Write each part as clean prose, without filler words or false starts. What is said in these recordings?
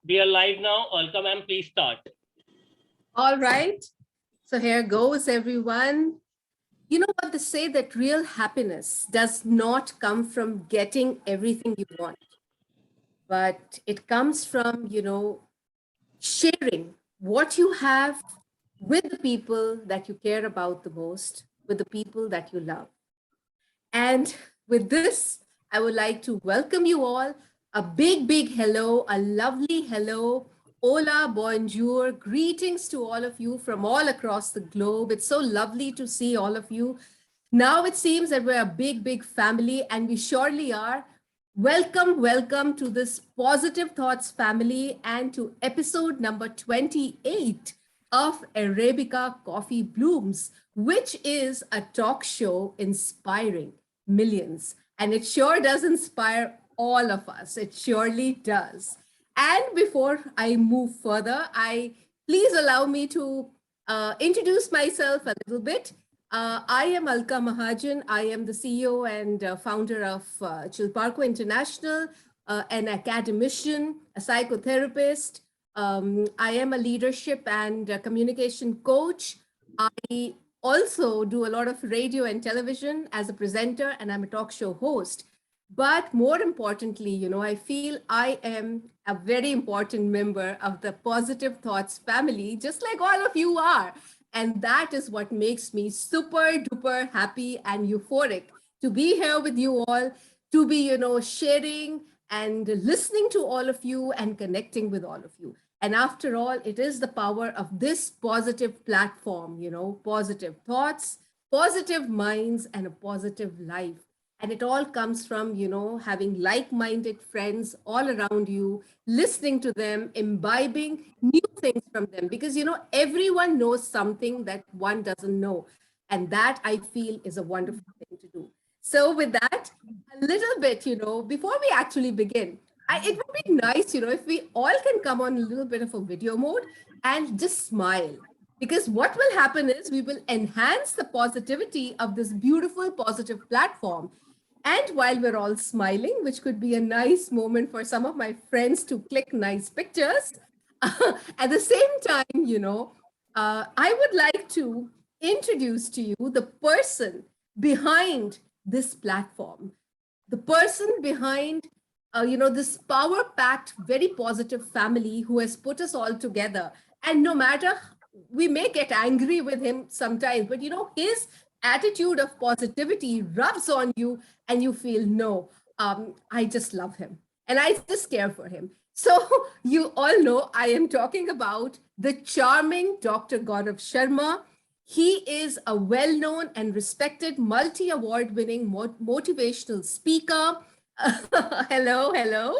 We are live now. Alka ma'am, please start. All right. So here goes, everyone. You know what they say, that real happiness does not come from getting everything you want, but it comes from, sharing what you have with the people that you care about the most, with the people that you love. And with this, I would like to welcome you all. A big, big hello, a lovely hello. Hola, bonjour. Greetings to all of you from all across the globe. It's so lovely to see all of you. Now it seems that we're a big, big family, and we surely are. Welcome, welcome to this Positive Thoughts family and to episode number 28 of Arabica Coffee Blooms, which is a talk show inspiring millions. And it sure does inspire all of us. It surely does. And before I move further, please allow me to introduce myself a little bit. I am Alka Mahajan. I am the CEO and founder of Chilparco International, an academician, a psychotherapist. I am a leadership and communication coach. I also do a lot of radio and television as a presenter, and I'm a talk show host. But more importantly, I feel I am a very important member of the Positive Thoughts family, just like all of you are. And that is what makes me super duper happy and euphoric to be here with you all, to be, sharing and listening to all of you and connecting with all of you. And after all, it is the power of this positive platform, positive thoughts, positive minds, and a positive life. And it all comes from, having like-minded friends all around you, listening to them, imbibing new things from them. Because, everyone knows something that one doesn't know. And that, I feel, is a wonderful thing to do. So with that, a little bit, before we actually begin, it would be nice, if we all can come on a little bit of a video mode and just smile. Because what will happen is we will enhance the positivity of this beautiful positive platform. And while we're all smiling, which could be a nice moment for some of my friends to click nice pictures, at the same time, I would like to introduce to you the person behind this platform, the person behind this power-packed, very positive family who has put us all together. And no matter, we may get angry with him sometimes, but his attitude of positivity rubs on you and you feel, no, I just love him and I just care for him. So you all know I am talking about the charming Dr. Gaurav Sharma. He is a well-known and respected multi-award winning motivational speaker. Hello, hello.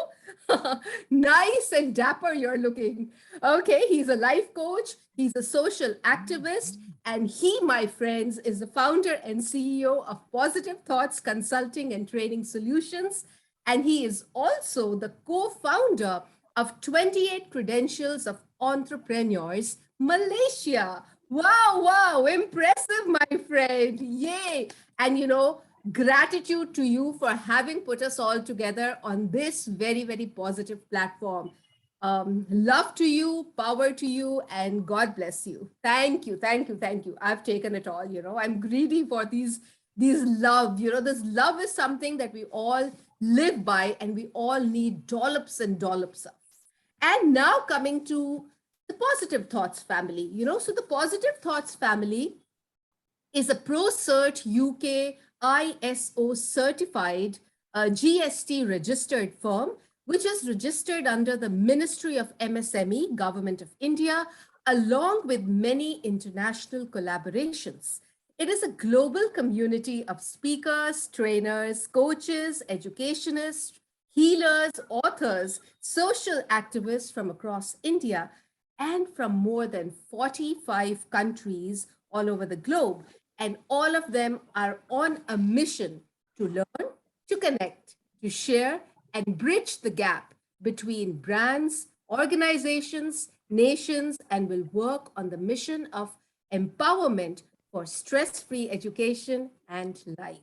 Nice and dapper you're looking. Okay, he's a life coach, he's a social activist, and he, my friends, is the founder and CEO of Positive Thoughts Consulting and Training Solutions. And he is also the co-founder of 28 Credentials of Entrepreneurs, Malaysia. Wow, wow, impressive, my friend. Yay. And gratitude to you for having put us all together on this very, very positive platform. Love to you, power to you, and God bless you. Thank you, thank you, thank you. I've taken it all. I'm greedy for these love. This love is something that we all live by, and we all need dollops and dollops of. And now coming to the Positive Thoughts family. So the Positive Thoughts family is a Pro-Cert UK ISO certified GST registered firm, which is registered under the Ministry of MSME, Government of India, along with many international collaborations. It is a global community of speakers, trainers, coaches, educationists, healers, authors, social activists from across India and from more than 45 countries all over the globe. And all of them are on a mission to learn, to connect, to share, and bridge the gap between brands, organizations, nations, and will work on the mission of empowerment for stress-free education and life.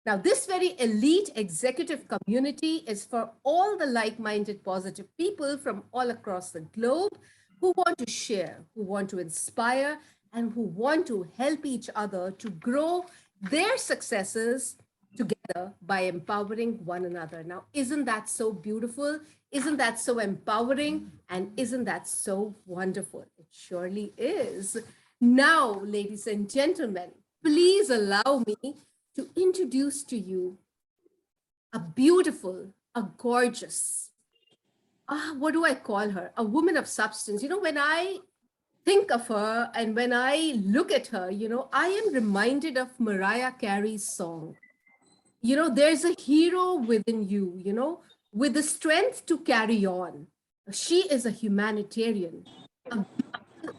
Now, this very elite executive community is for all the like-minded positive people from all across the globe who want to share, who want to inspire, and who want to help each other to grow their successes together by empowering one another. Now, isn't that so beautiful? Isn't that so empowering? And isn't that so wonderful? It surely is. Now, ladies and gentlemen, please allow me to introduce to you a beautiful, a gorgeous, what do I call her? A woman of substance. You know, when I think of her and when I look at her, you know, I am reminded of Mariah Carey's song. You know, there's a hero within you, you know, with the strength to carry on. She is a humanitarian, a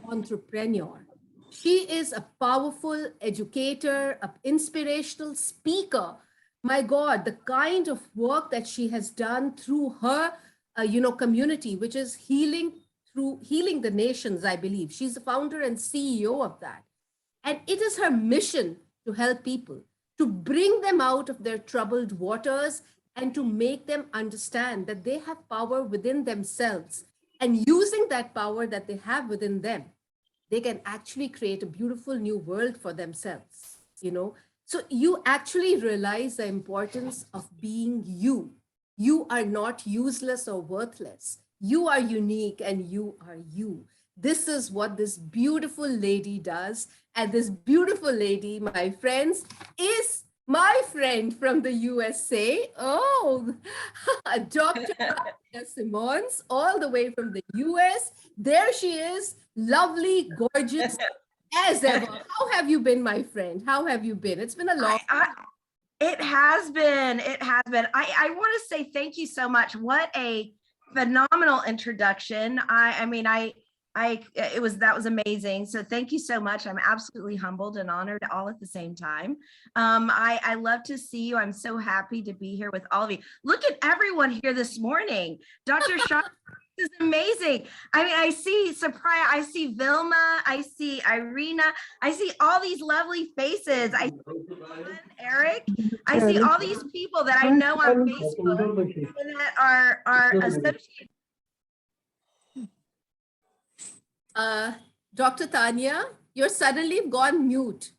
entrepreneur. She is a powerful educator, an inspirational speaker. My God, the kind of work that she has done through her, community, which is healing through healing the nations, I believe. She's the founder and CEO of that. And it is her mission to help people, to bring them out of their troubled waters and to make them understand that they have power within themselves. And using that power that they have within them, they can actually create a beautiful new world for themselves, you know. So you actually realize the importance of being you. You are not useless or worthless. You are unique and you are you. This is what this beautiful lady does. And this beautiful lady, my friends, is my friend from the USA. Oh, Dr. Simmons, all the way from the US. There she is, lovely, gorgeous as ever. How have you been, my friend? How have you been? It's been a long time. It has been. It has been. I want to say thank you so much. What a phenomenal introduction. That was amazing. So thank you so much. I'm absolutely humbled and honored all at the same time. I love to see you. I'm so happy to be here with all of you. Look at everyone here this morning. Dr. Shaw is amazing. I mean, I see Sapriya, I see Vilma, I see Irina, I see all these lovely faces. I see Eric, I see all these people that I know on Facebook and that are associated. Dr. Tania, you're suddenly gone mute.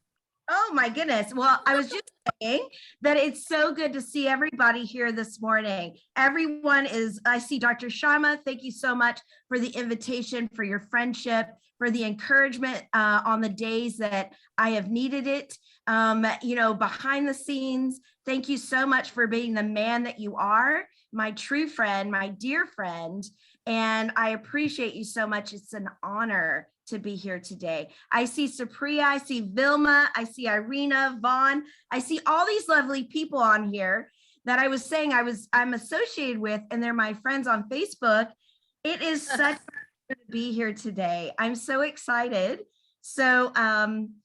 Oh my goodness. Well, I was just saying that it's so good to see everybody here this morning. Everyone is, I see Dr. Sharma. Thank you so much for the invitation, for your friendship, for the encouragement on the days that I have needed it. Behind the scenes, thank you so much for being the man that you are, my true friend, my dear friend. And I appreciate you so much. It's an honor to be here today. I see Sapriya, I see Vilma, I see Irina, Vaughn. I see all these lovely people on here that I was saying I'm associated with, and they're my friends on Facebook. It is such an honor to be here today. I'm so excited. So I'm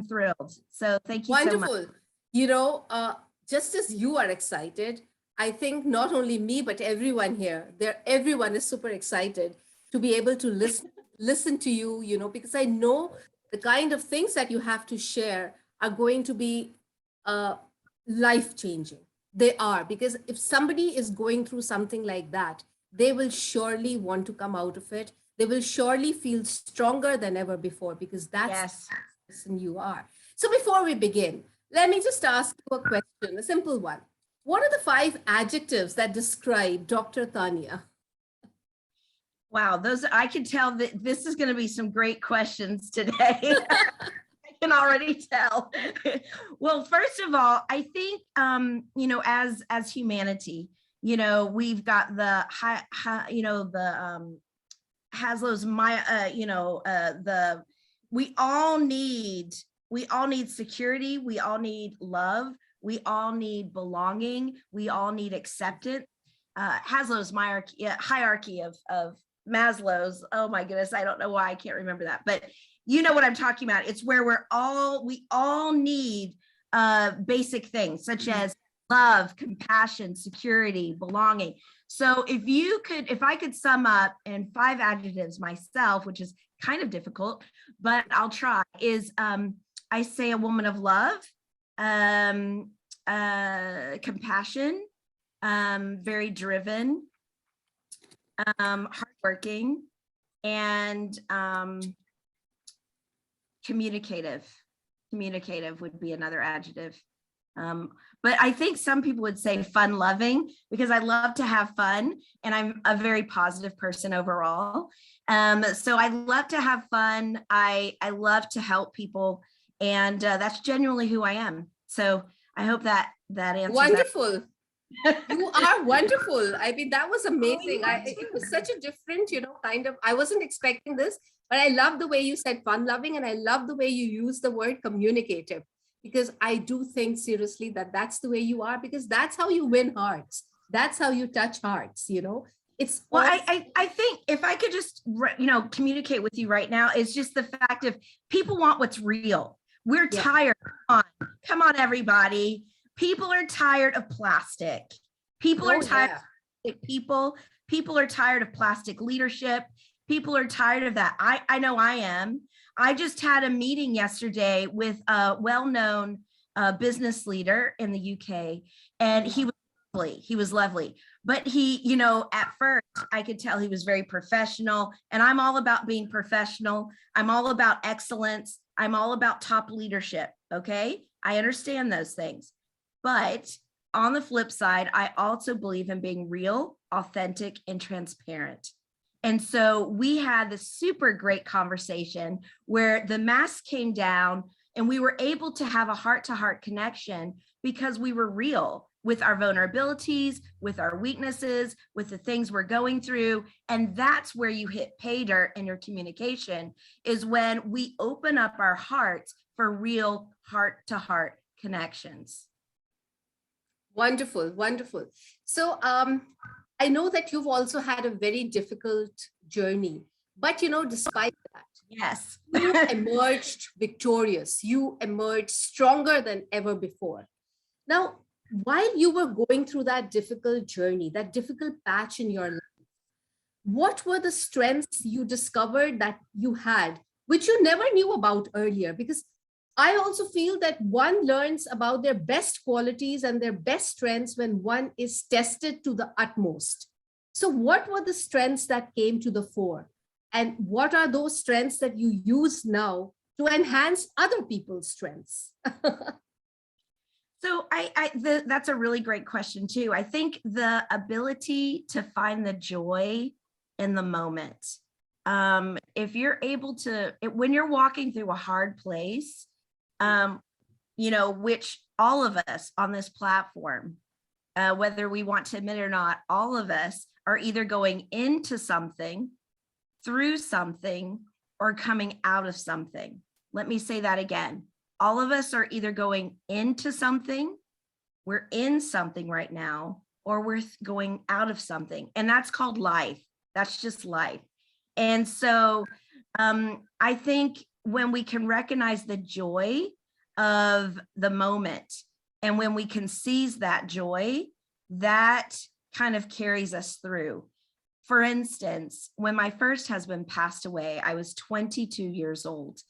thrilled. So thank you so much. Wonderful. Just as you are excited, I think not only me, but everyone here, everyone is super excited to be able to listen to you, because I know the kind of things that you have to share are going to be life-changing. They are, because if somebody is going through something like that, they will surely want to come out of it. They will surely feel stronger than ever before, because that's the person you are. So before we begin, let me just ask you a question, a simple one. What are the 5 adjectives that describe Dr. Tania? Wow, I can tell that this is going to be some great questions today. I can already tell. Well, first of all, I think, as humanity, we've got the Haslow's we all need security. We all need love. We all need belonging. We all need acceptance. Haslow's hierarchy of Maslow's. Oh my goodness, I don't know why I can't remember that, but you know what I'm talking about. It's where we all need basic things such as love, compassion, security, belonging. So if I could sum up in 5 adjectives myself, which is kind of difficult, but I'll try, is I say a woman of love, compassion, very driven, hardworking, and communicative. Communicative would be another adjective. But I think some people would say fun loving, because I love to have fun and I'm a very positive person overall. So I love to have fun. I love to help people, and that's genuinely who I am. So I hope that answers Wonderful. that. You are wonderful. I mean, that was amazing. It was such a different, kind of, I wasn't expecting this, but I love the way you said fun loving, and I love the way you use the word communicative, because I do think seriously that that's the way you are, because that's how you win hearts. That's how you touch hearts, It's Well, I think if I could just, communicate with you right now, it's just the fact of people want what's real. We're tired. Come on, everybody. People are tired of plastic. People are tired of plastic people. People are tired of plastic leadership. People are tired of that. I know I am. I just had a meeting yesterday with a well-known business leader in the UK, and he was lovely. He was lovely. But he, at first I could tell he was very professional, and I'm all about being professional. I'm all about excellence. I'm all about top leadership. Okay. I understand those things. But on the flip side, I also believe in being real, authentic, and transparent. And so we had this super great conversation where the mask came down and we were able to have a heart-to-heart connection because we were real with our vulnerabilities, with our weaknesses, with the things we're going through. And that's where you hit pay dirt in your communication, is when we open up our hearts for real heart-to-heart connections. Wonderful, wonderful. So I know that you've also had a very difficult journey, but despite that, yes, you emerged victorious. You emerged stronger than ever before. Now, while you were going through that difficult journey, that difficult patch in your life, what were the strengths you discovered that you had, which you never knew about earlier? Because I also feel that one learns about their best qualities and their best strengths when one is tested to the utmost. So what were the strengths that came to the fore? And what are those strengths that you use now to enhance other people's strengths? So that's a really great question too. I think the ability to find the joy in the moment. If you're able to, when you're walking through a hard place, which all of us on this platform, whether we want to admit it or not, all of us are either going into something, through something, or coming out of something. Let me say that again. All of us are either going into something, we're in something right now, or we're going out of something. And that's called life. That's just life. And so I think when we can recognize the joy of the moment, and when we can seize that joy, that kind of carries us through. For instance, when my first husband passed away, I was 22 years old.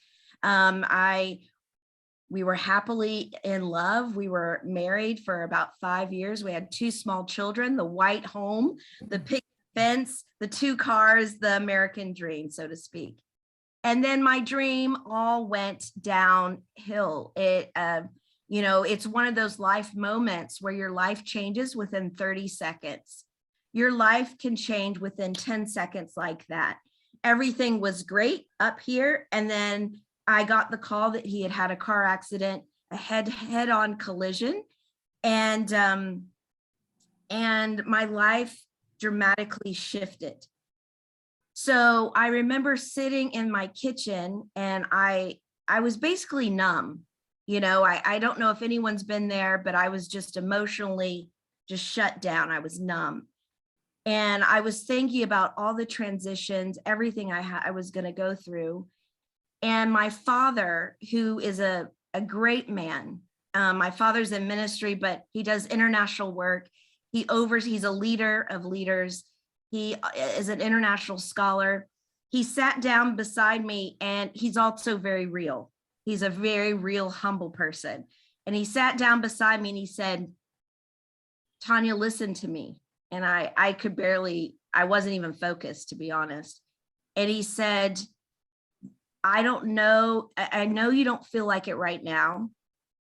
We were happily in love. We were married for about 5 years. We had 2 small children, the white home, the picket fence, the 2 cars, the American dream, so to speak. And then my dream all went downhill. It's one of those life moments where your life changes within 30 seconds. Your life can change within 10 seconds like that. Everything was great up here, and then I got the call that he had had a car accident, a head-on collision, and my life dramatically shifted. So I remember sitting in my kitchen, and I was basically numb. I don't know if anyone's been there, but I was just emotionally just shut down. I was numb. And I was thinking about all the transitions, everything I was going to go through. And my father, who is a great man, my father's in ministry, but he does international work. He's a leader of leaders. He is an international scholar. He sat down beside me, and he's also very real. He's a very real, humble person. And he sat down beside me and he said, Tania, listen to me. And I could barely, I wasn't even focused, to be honest. And he said, I don't know, I know you don't feel like it right now,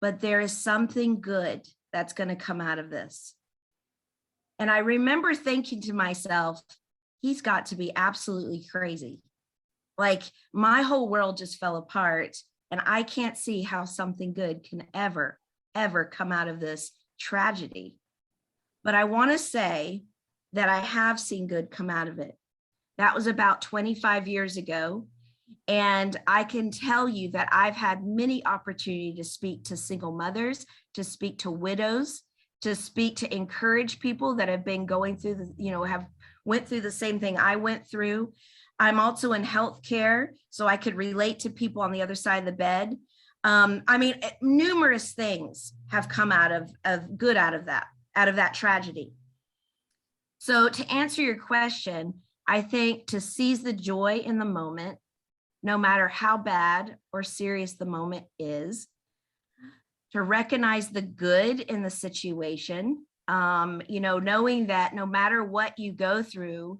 but there is something good that's going to come out of this. And I remember thinking to myself, he's got to be absolutely crazy. Like my whole world just fell apart and I can't see how something good can ever come out of this tragedy. But I want to say that I have seen good come out of it. That was about 25 years ago. And I can tell you that I've had many opportunities to speak to single mothers, to speak to widows, to speak to encourage people that have been going through the, have went through the same thing I went through. I'm also in healthcare, so I could relate to people on the other side of the bed. Numerous things have come out of good out of that tragedy. So to answer your question, I think to seize the joy in the moment, no matter how bad or serious the moment is, to recognize the good in the situation, knowing that no matter what you go through,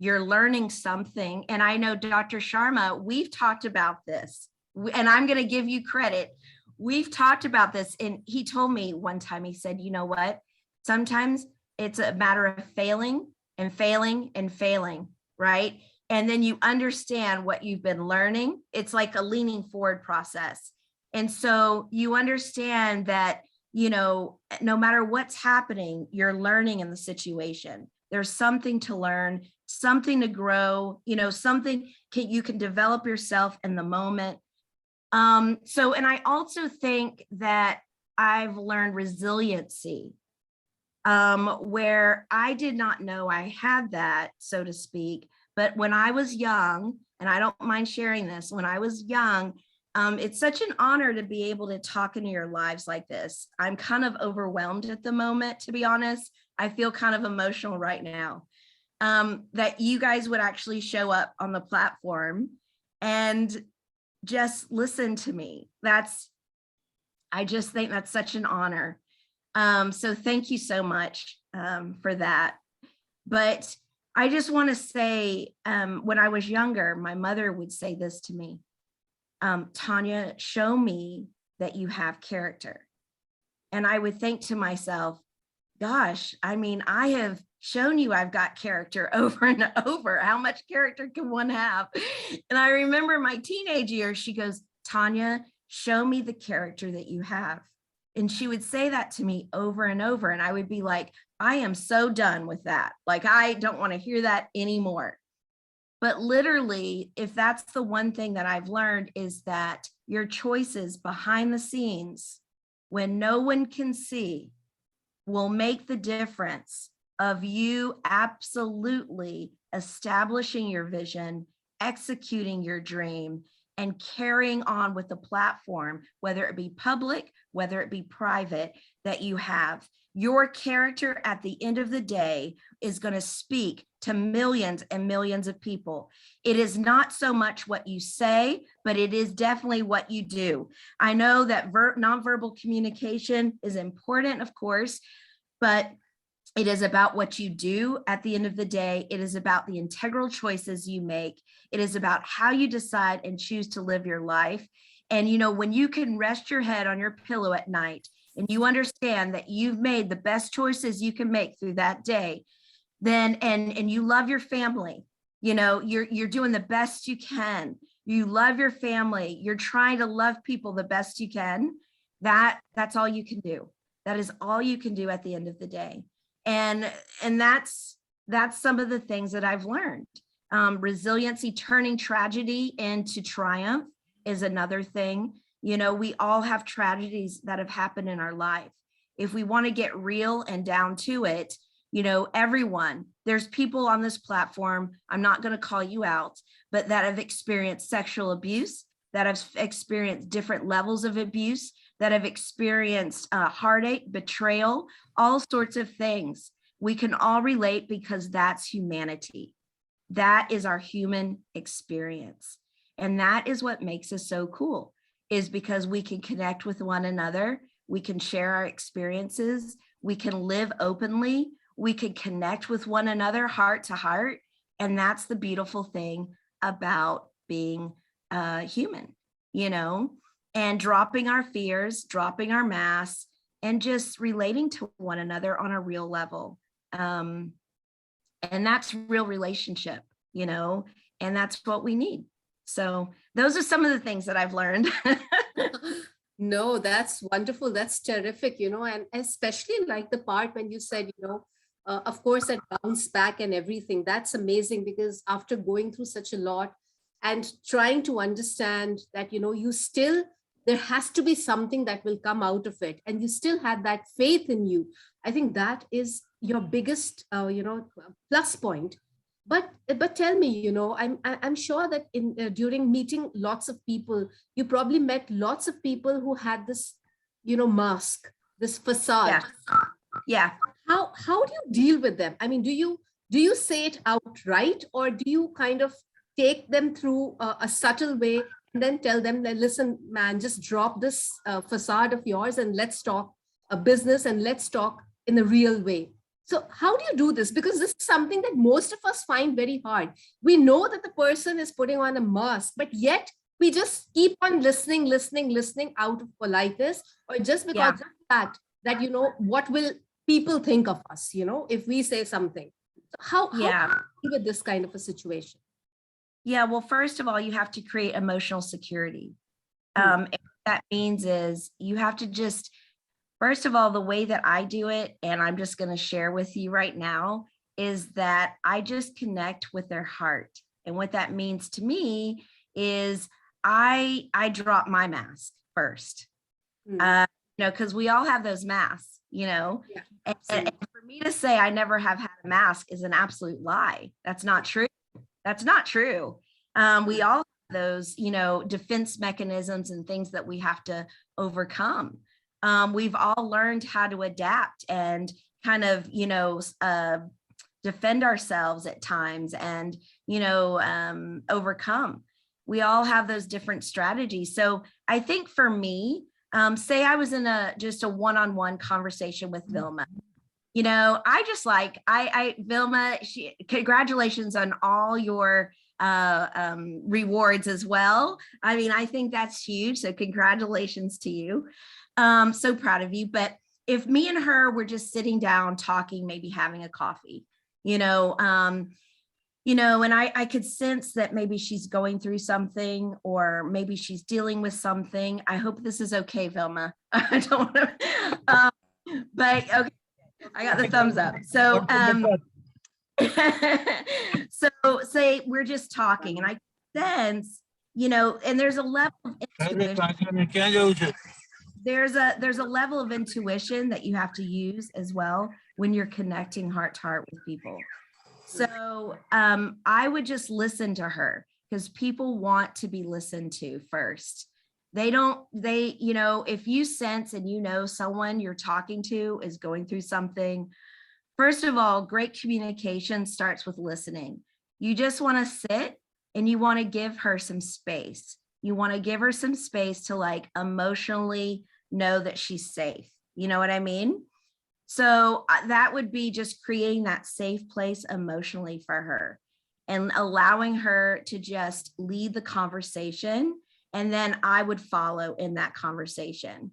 you're learning something. And I know Dr. Sharma, we've talked about this, and I'm going to give you credit. We've talked about this, and he told me one time, he said, you know what? Sometimes it's a matter of failing and failing and failing, right? And then you understand what you've been learning. It's like a leaning forward process. And so you understand that, no matter what's happening, you're learning in the situation. There's something to learn, something to grow, something you can develop yourself in the moment. And I also think that I've learned resiliency, where I did not know I had that, so to speak. But when I was young, and I don't mind sharing this, when I was young, it's such an honor to be able to talk into your lives like this. I'm kind of overwhelmed at the moment, to be honest. I feel kind of emotional right now, that you guys would actually show up on the platform and just listen to me. I just think that's such an honor. So thank you so much for that. But I just want to say, when I was younger, my mother would say this to me, Tania, show me that you have character. And I would think to myself, gosh, I have shown you I've got character over and over. How much character can one have? And I remember my teenage years, she goes, Tania, show me the character that you have. And she would say that to me over and over. And I would be like, I am so done with that. Like, I don't want to hear that anymore. But literally, if that's the one thing that I've learned, is that your choices behind the scenes, when no one can see, will make the difference of you absolutely establishing your vision, executing your dream, and carrying on with the platform, whether it be public, whether it be private, that you have. Your character at the end of the day is going to speak to millions and millions of people. It is not so much what you say, but it is definitely what you do. I know that nonverbal communication is important, of course, but it is about what you do at the end of the day. It is about the integral choices you make. It is about how you decide and choose to live your life. And, when you can rest your head on your pillow at night and you understand that you've made the best choices you can make through that day, then, and you love your family, you're doing the best you can. You love your family. You're trying to love people the best you can. That's all you can do. That is all you can do at the end of the day. And that's some of the things that I've learned. Resiliency, turning tragedy into triumph is another thing. We all have tragedies that have happened in our life. If we want to get real and down to it, everyone, there's people on this platform, I'm not going to call you out, but that have experienced sexual abuse, that have experienced different levels of abuse, that have experienced heartache, betrayal, all sorts of things. We can all relate because that's humanity. That is our human experience. And that is what makes us so cool, is because we can connect with one another. we can share our experiences, we can live openly, we can connect with one another heart to heart. And that's the beautiful thing about being human, you know, and dropping our fears, dropping our masks, and just relating to one another on a real level. And that's real relationship, you know, and that's what we need. So those are some of the things that I've learned. No, that's wonderful. That's terrific, you know, and especially like the part when you said, you know, of course, that bounce back and everything. That's amazing, because after going through such a lot and trying to understand that, you know, you still, there has to be something that will come out of it. And you still had that faith in you. I think that is your biggest, you know, plus point. But tell me, you know, I'm sure that in during meeting lots of people, you probably met lots of people who had this, you know, mask, this facade. Yeah. How do you deal with them? I mean, do you say it outright, or do you kind of take them through a subtle way and then tell them that, listen, man, just drop this facade of yours and let's talk a business and let's talk in a real way? So how do you do this? Because this is something that most of us find very hard. We know that the person is putting on a mask, but yet we just keep on listening out of politeness, or just because of that, you know, what will people think of us, you know, if we say something? So how do you deal with this kind of a situation? Yeah, well, first of all, you have to create emotional security. And what that means is you have to just, first of all, the way that I do it, and I'm just going to share with you right now, is that I just connect with their heart. And what that means to me is I drop my mask first, you know, because we all have those masks, you know, and for me to say I never have had a mask is an absolute lie. That's not true. That's not true. We all have those, you know, defense mechanisms and things that we have to overcome. We've all learned how to adapt and kind of, you know, defend ourselves at times and, you know, overcome. We all have those different strategies. So I think for me, say I was in just a one-on-one conversation with Vilma. You know, I just like, Vilma, congratulations on all your rewards as well. I mean, I think that's huge. So congratulations to you. So proud of you. But if me and her were just sitting down, talking, maybe having a coffee, you know, and I could sense that maybe she's going through something, or maybe she's dealing with something. I hope this is okay, Vilma. I don't want to, but okay. I got the thumbs up. So, so say we're just talking, and I sense, you know, and there's a level of intuition. There's a level of intuition that you have to use as well when you're connecting heart to heart with people. So I would just listen to her, because people want to be listened to first. You know, if you sense and you know someone you're talking to is going through something, first of all, great communication starts with listening. You just want to sit and you want to give her some space. You want to give her some space to like emotionally know that she's safe. You know what I mean? So that would be just creating that safe place emotionally for her and allowing her to just lead the conversation. And then I would follow in that conversation.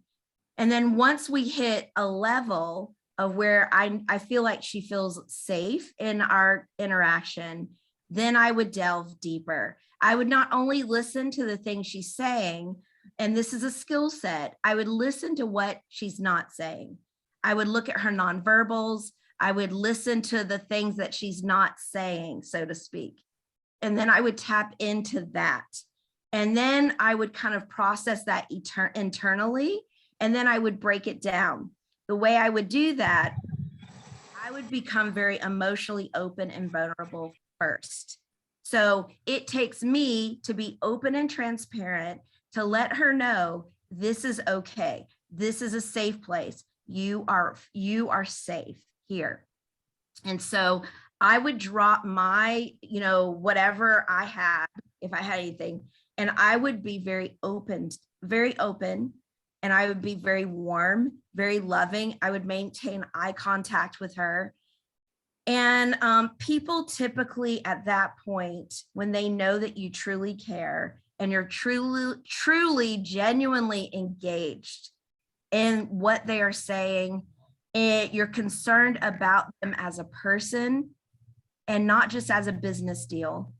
And then once we hit a level of where I feel like she feels safe in our interaction, then I would delve deeper. I would not only listen to the things she's saying, and this is a skill set, I would listen to what she's not saying. I would look at her nonverbals. I would listen to the things that she's not saying, so to speak. And then I would tap into that. And then I would kind of process that internally, and then I would break it down. The way I would do that, I would become very emotionally open and vulnerable first. So it takes me to be open and transparent, to let her know this is okay. This is a safe place. You are safe here. And so I would drop my, you know, whatever I had, if I had anything, and I would be very open, and I would be very warm, very loving. I would maintain eye contact with her. And people typically at that point, when they know that you truly care and you're truly, genuinely engaged in what they are saying, you're concerned about them as a person and not just as a business deal,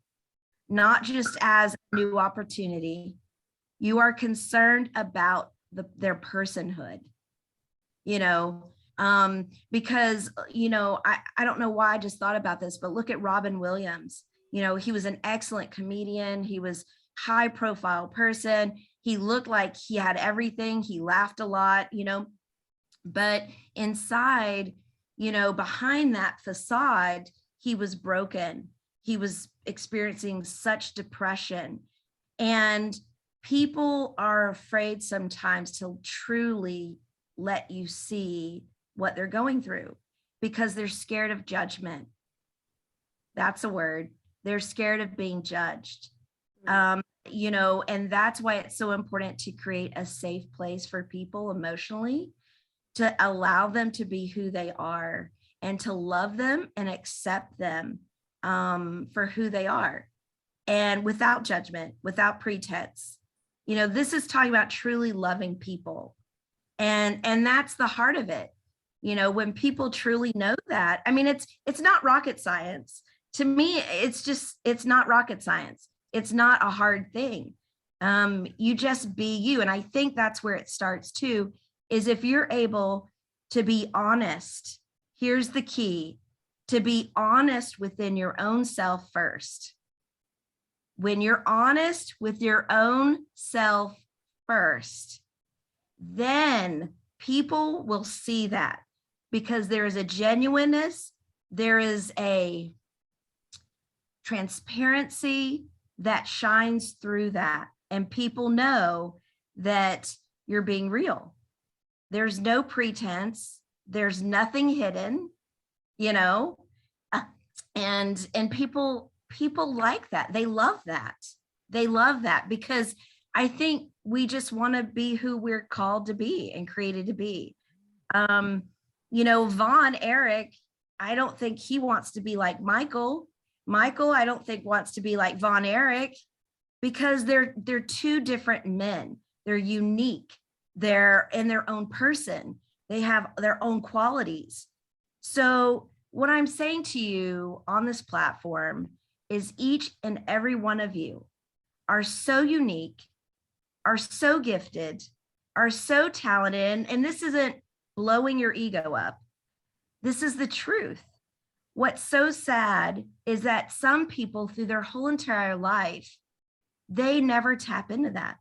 not just as a new opportunity. You are concerned about their personhood, because, I don't know why I just thought about this, but look at Robin Williams. He was an excellent comedian. He was high profile person. He looked like he had everything. He laughed a lot, but inside, behind that facade, he was broken. He was experiencing such depression. And people are afraid sometimes to truly let you see what they're going through because they're scared of judgment. That's a word. They're scared of being judged. And that's why it's so important to create a safe place for people emotionally, to allow them to be who they are and to love them and accept them for who they are, and without judgment, without pretense. This is talking about truly loving people. And that's the heart of it. When people truly know that, it's not rocket science. To me, it's not rocket science. It's not a hard thing. You just be you. And I think that's where it starts too, is if you're able to be honest. Here's the key: to be honest within your own self first. When you're honest with your own self first, then people will see that, because there is a genuineness, there is a transparency that shines through that, and people know that you're being real. There's no pretense, there's nothing hidden, and people like that. They love that because I think we just want to be who we're called to be and created to be. Von Erich, I don't think he wants to be like Michael. Michael, I don't think wants to be like Von Erich, because they're two different men. They're unique. They're in their own person. They have their own qualities. So what I'm saying to you on this platform is each and every one of you are so unique, are so gifted, are so talented. And this isn't blowing your ego up. This is the truth. What's so sad is that some people through their whole entire life, they never tap into that.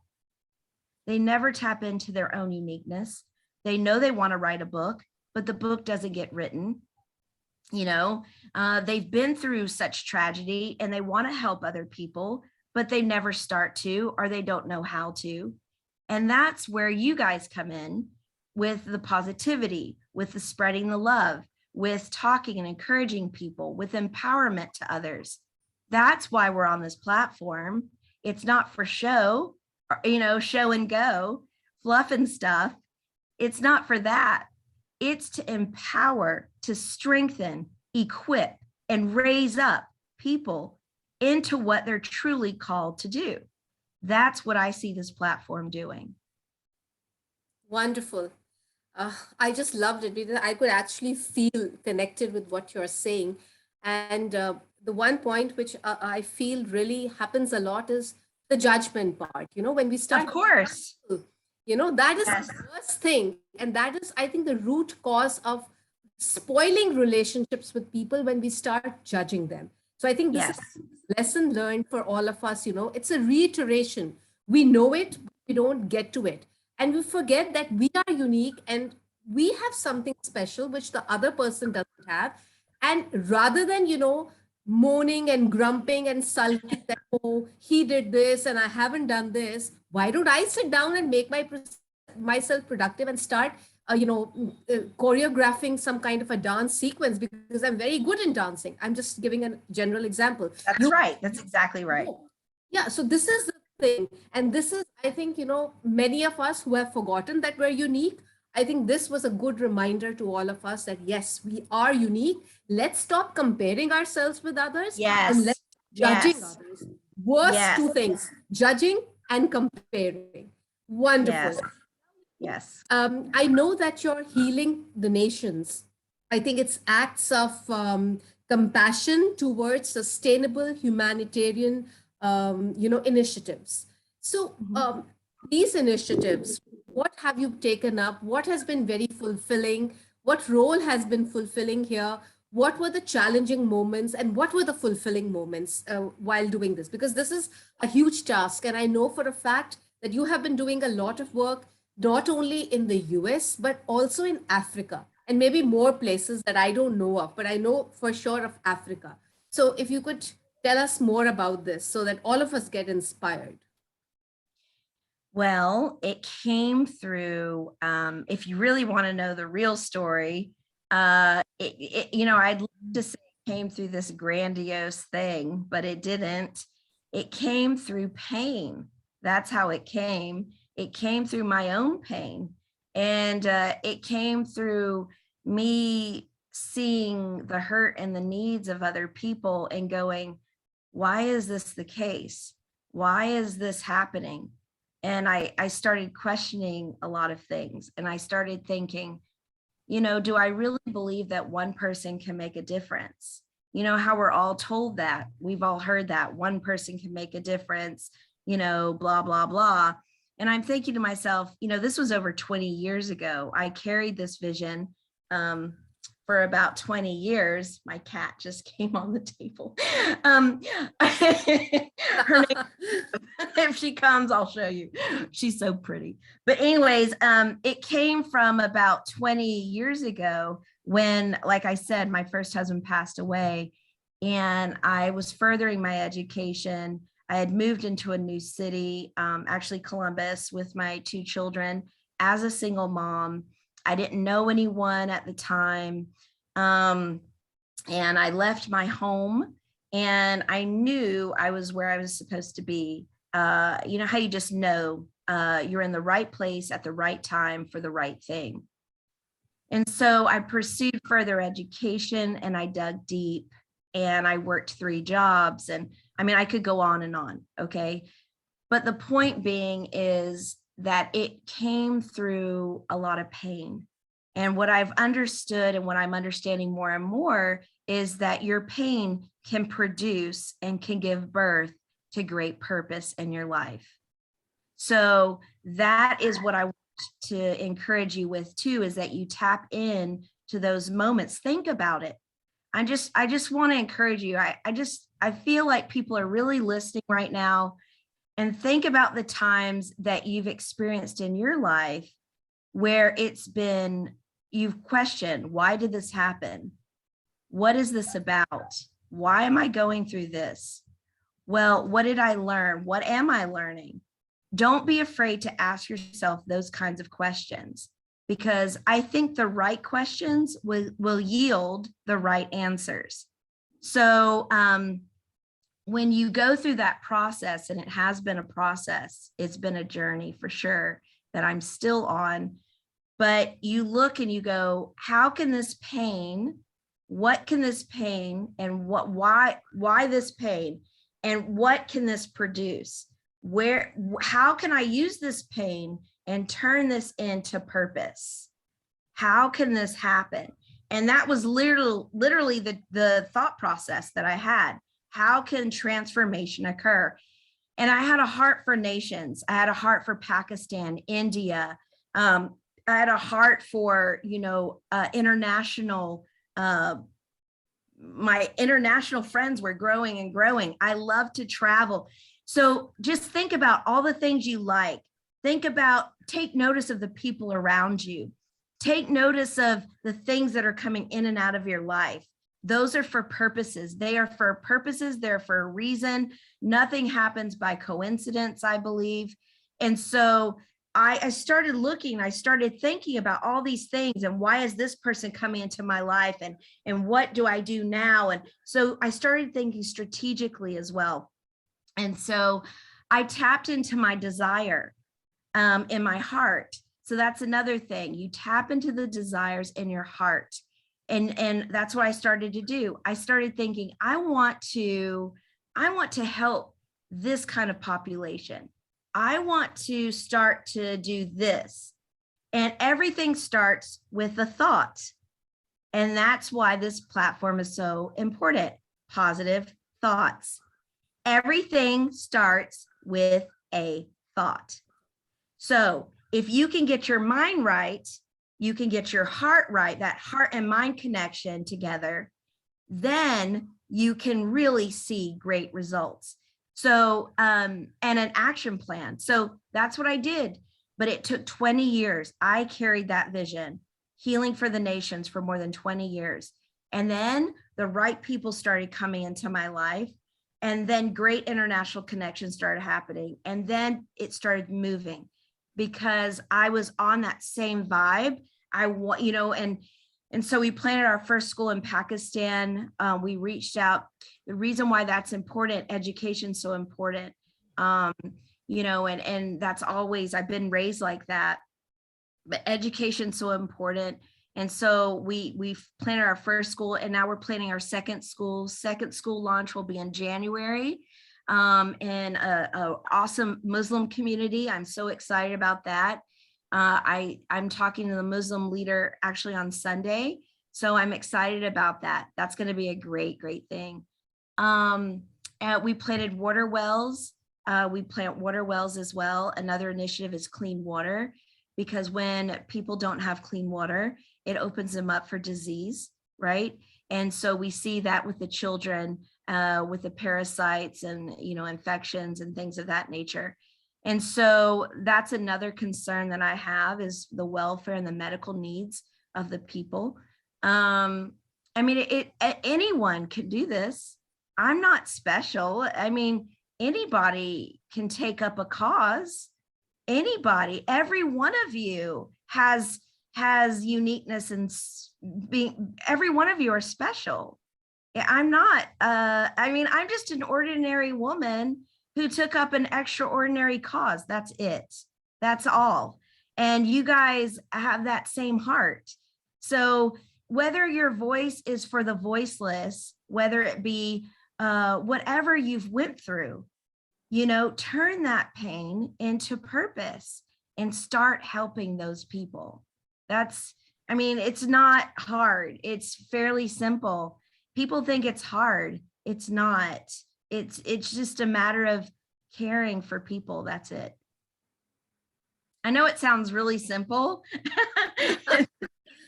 They never tap into their own uniqueness. They know they want to write a book, but the book doesn't get written. They've been through such tragedy and they want to help other people, but they never start to, or they don't know how to. And that's where you guys come in with the positivity, with the spreading the love, with talking and encouraging people, with empowerment to others. That's why we're on this platform. It's not for show, show and go, fluff and stuff. It's not for that. It's to empower, to strengthen, equip, and raise up people into what they're truly called to do. That's what I see this platform doing. Wonderful. I just loved it because I could actually feel connected with what you're saying. And the one point which I feel really happens a lot is the judgment part. When we start, of course, that is the first thing. And that is, I think, the root cause of spoiling relationships with people when we start judging them. So I think this is a lesson learned for all of us. It's a reiteration. We know it, but we don't get to it. And we forget that we are unique and we have something special which the other person doesn't have. And rather than, moaning and grumping and sulking that, oh, he did this and I haven't done this, why don't I sit down and make myself productive and start, choreographing some kind of a dance sequence, because I'm very good in dancing. I'm just giving a general example. That's right. That's exactly right. Yeah. So this is the thing. And this is, I think, many of us who have forgotten that we're unique, I think this was a good reminder to all of us that yes, we are unique. Let's stop comparing ourselves with others, and let's judging others. Worst two things, judging and comparing. Wonderful. Yes. I know that you're healing the nations. I think it's acts of compassion towards sustainable humanitarian, initiatives. So these initiatives, what have you taken up? What has been very fulfilling? What role has been fulfilling here? What were the challenging moments and what were the fulfilling moments while doing this? Because this is a huge task. And I know for a fact that you have been doing a lot of work, not only in the US, but also in Africa and maybe more places that I don't know of, but I know for sure of Africa. So if you could tell us more about this so that all of us get inspired. Well, it came through, if you really want to know the real story, I'd love to say it came through this grandiose thing, but it didn't. It came through pain. That's how it came. It came through my own pain. And it came through me seeing the hurt and the needs of other people and going, why is this the case? Why is this happening? And I started questioning a lot of things. And I started thinking, do I really believe that one person can make a difference? You know, how we're all told that. We've all heard that one person can make a difference, blah, blah, blah. And I'm thinking to myself, this was over 20 years ago. I carried this vision for about 20 years. My cat just came on the table. Her name, if she comes, I'll show you. She's so pretty. But anyways, it came from about 20 years ago when, like I said, my first husband passed away and I was furthering my education. I had moved into a new city, actually Columbus, with my 2 children as a single mom. I didn't know anyone at the time. And I left my home and I knew I was where I was supposed to be. You know how you just know you're in the right place at the right time for the right thing. And so I pursued further education and I dug deep and I worked 3 jobs. And I mean, I could go on and on, okay? But the point being is that it came through a lot of pain. And what I've understood and what I'm understanding more and more is that your pain can produce and can give birth to great purpose in your life. So that is what I want to encourage you with too, is that you tap in to those moments. Think about it. I just want to encourage you. I feel like people are really listening right now, and think about the times that you've experienced in your life where you've questioned, why did this happen? What is this about? Why am I going through this? Well, what did I learn? What am I learning? Don't be afraid to ask yourself those kinds of questions, because I think the right questions will yield the right answers. So when you go through that process, and it has been a process, it's been a journey for sure that I'm still on, but you look and you go, how can this pain, what can this pain and why this pain, and what can this produce? How can I use this pain and turn this into purpose? How can this happen? And that was literally the thought process that I had. How can transformation occur? And I had a heart for nations. I had a heart for Pakistan, India. I had a heart for, international. My international friends were growing and growing. I love to travel. So just think about all the things you like. Take notice of the people around you. Take notice of the things that are coming in and out of your life. Those are for purposes. They are for purposes. They're for a reason. Nothing happens by coincidence, I believe. And so I started looking, I started thinking about all these things, and why is this person coming into my life, and what do I do now? And so I started thinking strategically as well. And so I tapped into my desire in my heart. So that's another thing. You tap into the desires in your heart. And that's what I started to do. I started thinking, I want to help this kind of population. I want to start to do this. And everything starts with a thought. And that's why this platform is so important. Positive thoughts. Everything starts with a thought. So if you can get your mind right, you can get your heart right, that heart and mind connection together, then you can really see great results. So, and an action plan. So that's what I did, but it took 20 years. I carried that vision, healing for the nations, for more than 20 years. And then the right people started coming into my life. And then great international connections started happening. And then it started moving because I was on that same vibe. I want, you know, and so we planted our first school in Pakistan. We reached out. The reason why that's important, education so important, you know, and that's always, I've been raised like that, but education so important. And so we've planted our first school, and now we're planning our second school. Second school launch will be in January, in a awesome Muslim community. I'm so excited about that. I'm talking to the Muslim leader actually on Sunday. So I'm excited about that. That's going to be a great, great thing. And we planted water wells. We plant water wells as well. Another initiative is clean water, because when people don't have clean water, it opens them up for disease, right? And so we see that with the children, with the parasites and, you know, infections and things of that nature. And so that's another concern that I have, is the welfare and the medical needs of the people. I mean, anyone can do this. I'm not special. I mean, anybody can take up a cause. Anybody, every one of you has uniqueness, and every one of you are special. I'm not, I mean, I'm just an ordinary woman who took up an extraordinary cause. That's it. That's all. And you guys have that same heart. So whether your voice is for the voiceless, whether it be whatever you've went through, you know, turn that pain into purpose and start helping those people. That's, I mean, it's not hard. It's fairly simple. People think it's hard. It's not. It's just a matter of caring for people. That's it. I know it sounds really simple.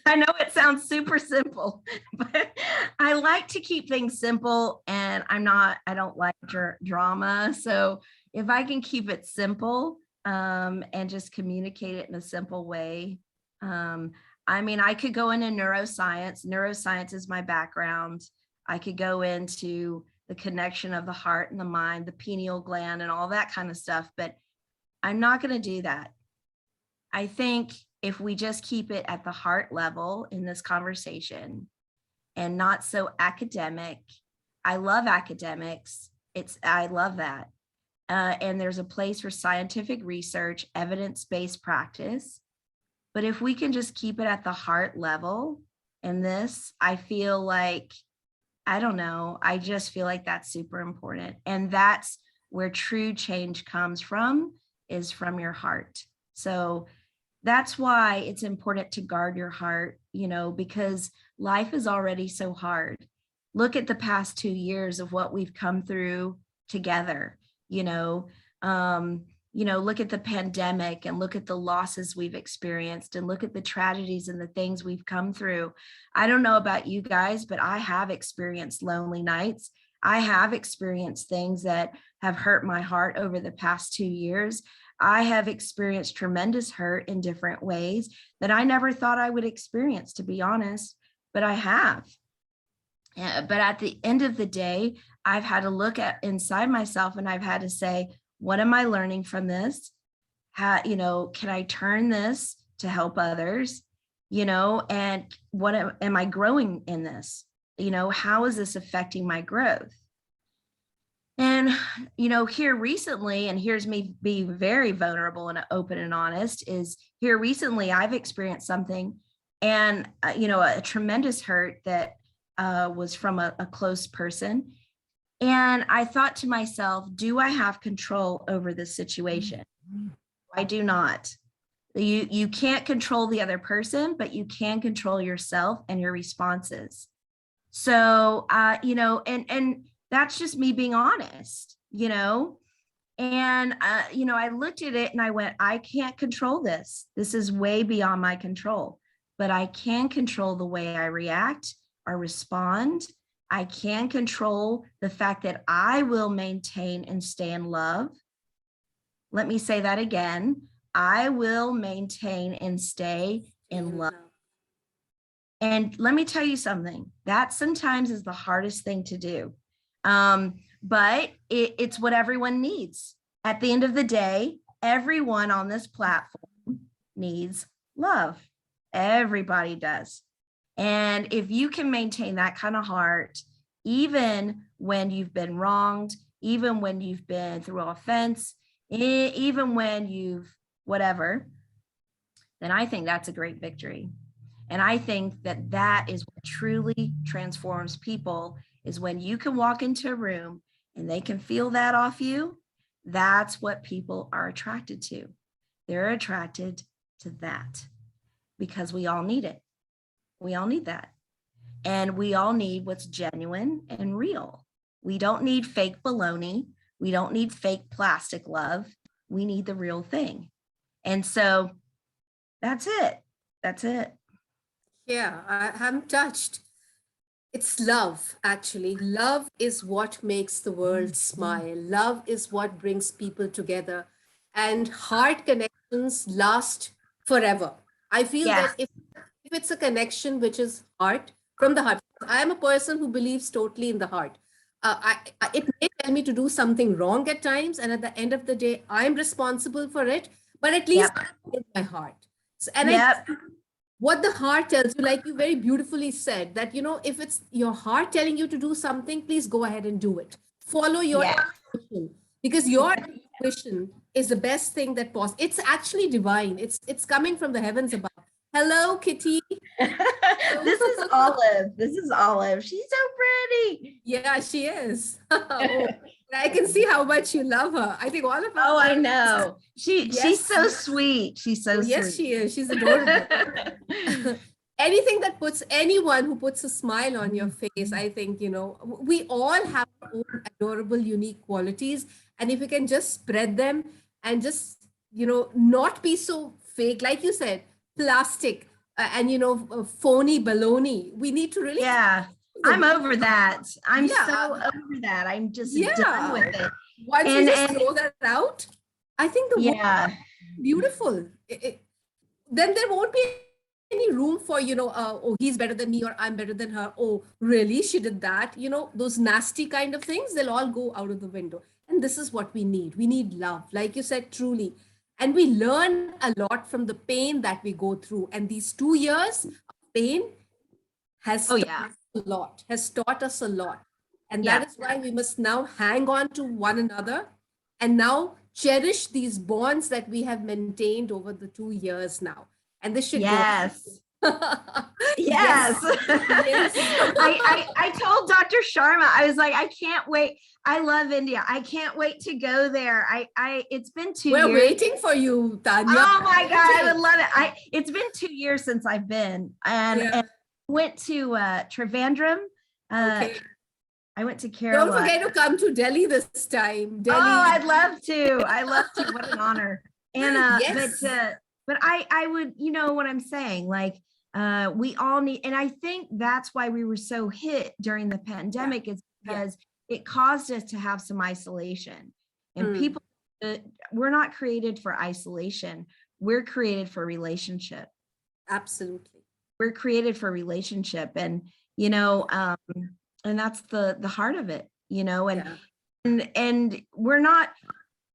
I know it sounds super simple, but I like to keep things simple, and I don't like drama. So if I can keep it simple and just communicate it in a simple way. I mean, I could go into neuroscience. Neuroscience is my background. I could go into the connection of the heart and the mind, the pineal gland and all that kind of stuff, but I'm not going to do that. I think if we just keep it at the heart level in this conversation and not so academic. I love academics. I love that. And there's a place for scientific research, evidence-based practice. But if we can just keep it at the heart level in this, I feel like, I don't know, I just feel like that's super important. And that's where true change comes from, is from your heart. So that's why it's important to guard your heart, you know, because life is already so hard. Look at the past 2 years of what we've come through together, look at the pandemic and look at the losses we've experienced and look at the tragedies and the things we've come through. I don't know about you guys, but I have experienced lonely nights. I have experienced things that have hurt my heart over the past 2 years. I have experienced tremendous hurt in different ways that I never thought I would experience, to be honest, but I have. But at the end of the day, I've had to look at inside myself and I've had to say, what am I learning from this? How, can I turn this to help others? And what am I growing in this? How is this affecting my growth? And, here recently, and here's me being very vulnerable and open and honest, is here recently I've experienced something and, a tremendous hurt that was from a close person. And I thought to myself, do I have control over this situation? I do not. You can't control the other person, but you can control yourself and your responses. So, and that's just me being honest, and, I looked at it and I went, I can't control this. This is way beyond my control, but I can control the way I react or respond. I can control the fact that I will maintain and stay in love. Let me say that again. I will maintain and stay in love. And let me tell you something, that sometimes is the hardest thing to do. But it's what everyone needs. At the end of the day, everyone on this platform needs love. Everybody does. And if you can maintain that kind of heart, even when you've been wronged, even when you've been through offense, even when you've whatever, then I think that's a great victory. And I think that that is what truly transforms people, is when you can walk into a room and they can feel that off you. That's what people are attracted to. They're attracted to that because we all need it. We all need that. And we all need what's genuine and real. We don't need fake baloney. We don't need fake plastic love. We need the real thing. And so that's it. That's it. Yeah, I'm touched. It's love, actually. Love is what makes the world smile. Love is what brings people together. And heart connections last forever. I feel Yes. that if it's a connection which is heart, from the heart, I am a person who believes totally in the heart. It may tell me to do something wrong at times, and at the end of the day, I'm responsible for it, but at least in my heart. So, and what the heart tells you, like you very beautifully said, that, if it's your heart telling you to do something, please go ahead and do it. Follow your intuition, because your intuition is the best thing that possible. It's actually divine. It's coming from the heavens above. Hello, Kitty. This is Olive. This is Olive. She's so pretty. Yeah, she is. Oh, I can see how much you love her. I think all of us. Oh, I know. She's so sweet. She's so sweet. Yes, she is. She's adorable. Anything that puts anyone who puts a smile on your face, I think, we all have our own adorable, unique qualities. And if we can just spread them and just, not be so fake, like you said, plastic and, phony baloney. We need to really. Yeah, I'm over that. I'm so over that. I'm just done with it. Once you just throw that out, I think the world is beautiful. Then there won't be any room for, oh, he's better than me or I'm better than her. Oh, really? She did that. Those nasty kind of things, they'll all go out of the window. And this is what we need. We need love, like you said, truly. And we learn a lot from the pain that we go through. And these 2 years of pain has taught us a lot. And that is why we must now hang on to one another and now cherish these bonds that we have maintained over the 2 years now. And this should yes. I told Dr. Sharma, I was like, I can't wait. I love India. I can't wait to go there. It's been 2 years. We're waiting for you, Tania. Oh my God, I would love it. It's been 2 years since I've been, and went to Trivandrum. I went to Kerala. Don't forget to come to Delhi this time. Delhi. Oh, I'd love to. I love to. What an honor. And but I would, what I'm saying, like we all need, and I think that's why we were so hit during the pandemic, is because it caused us to have some isolation. And people, we're not created for isolation. We're created for relationship. Absolutely. We're created for relationship, and and that's the heart of it, and we're not,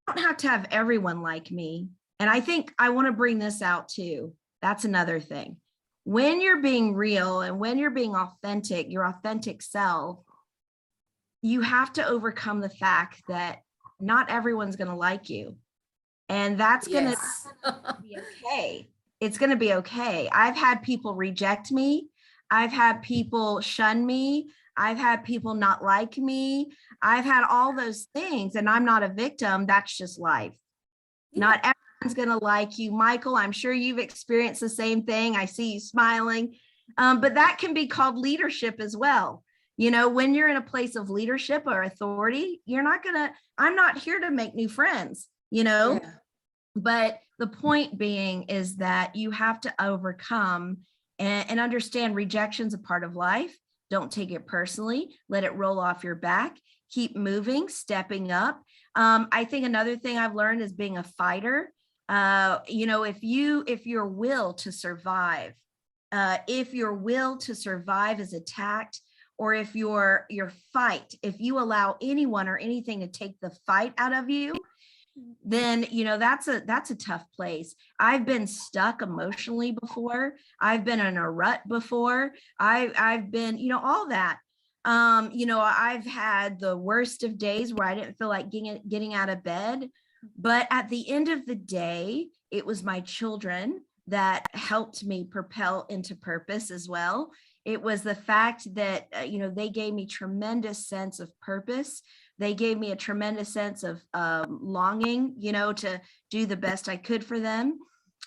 I don't have to have everyone like me. And I think I want to bring this out too. That's another thing. When you're being real and when you're being authentic, your authentic self, you have to overcome the fact that not everyone's going to like you. And that's going to be okay. It's going to be okay. I've had people reject me. I've had people shun me. I've had people not like me. I've had all those things, and I'm not a victim. That's just life. Yeah. Not everyone's going to like you. Michael, I'm sure you've experienced the same thing. I see you smiling. But that can be called leadership as well. You know, when you're in a place of leadership or authority, I'm not here to make new friends, you know. Yeah. But the point being is that you have to overcome and understand rejection's a part of life. Don't take it personally. Let it roll off your back. Keep moving, stepping up. I think another thing I've learned is being a fighter. You know, if your will to survive, if your will to survive is attacked, or if your fight, if you allow anyone or anything to take the fight out of you, then, you know, that's a tough place. I've been stuck emotionally before. I've been in a rut before. I've been, you know, all that. You know, I've had the worst of days where I didn't feel like getting out of bed. But at the end of the day, it was my children that helped me propel into purpose as well. It was the fact that, you know, they gave me tremendous sense of purpose. They gave me a tremendous sense of longing, you know, to do the best I could for them.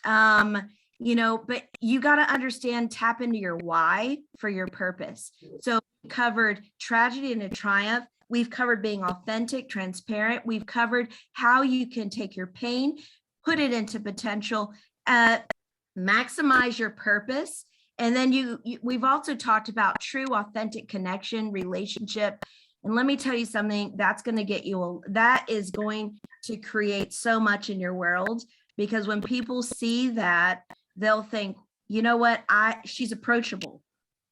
You know, but you got to understand, tap into your why for your purpose. So we covered tragedy into triumph. We've covered being authentic, transparent. We've covered how you can take your pain, put it into potential, maximize your purpose. And then we've also talked about true, authentic connection, relationship. And let me tell you something, that is going to create so much in your world, because when people see that, they'll think, you know what, she's approachable,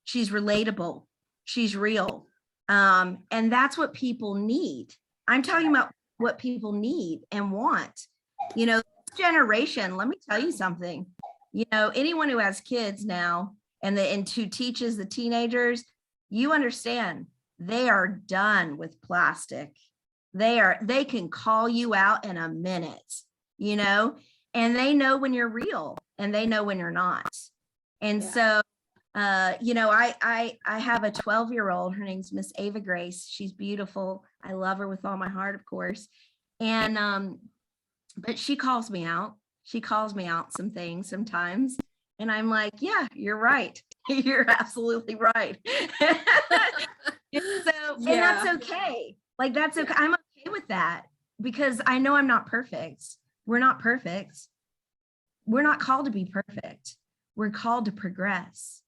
she's relatable, she's real. And that's what people need. I'm talking about what people need and want. You know, this generation, let me tell you something, you know, anyone who has kids now and who teaches the teenagers, you understand, they are done with plastic. They can call you out in a minute, you know, and they know when you're real and they know when you're not. And so, you know, I have a 12-year-old, her name's Miss Ava Grace. She's beautiful. I love her with all my heart, of course. And, but she calls me out. She calls me out some things sometimes. And I'm like, yeah, you're right. You're absolutely right. And that's okay. Like, that's okay. I'm okay with that, because I know I'm not perfect. We're not perfect. We're not called to be perfect. We're called to progress.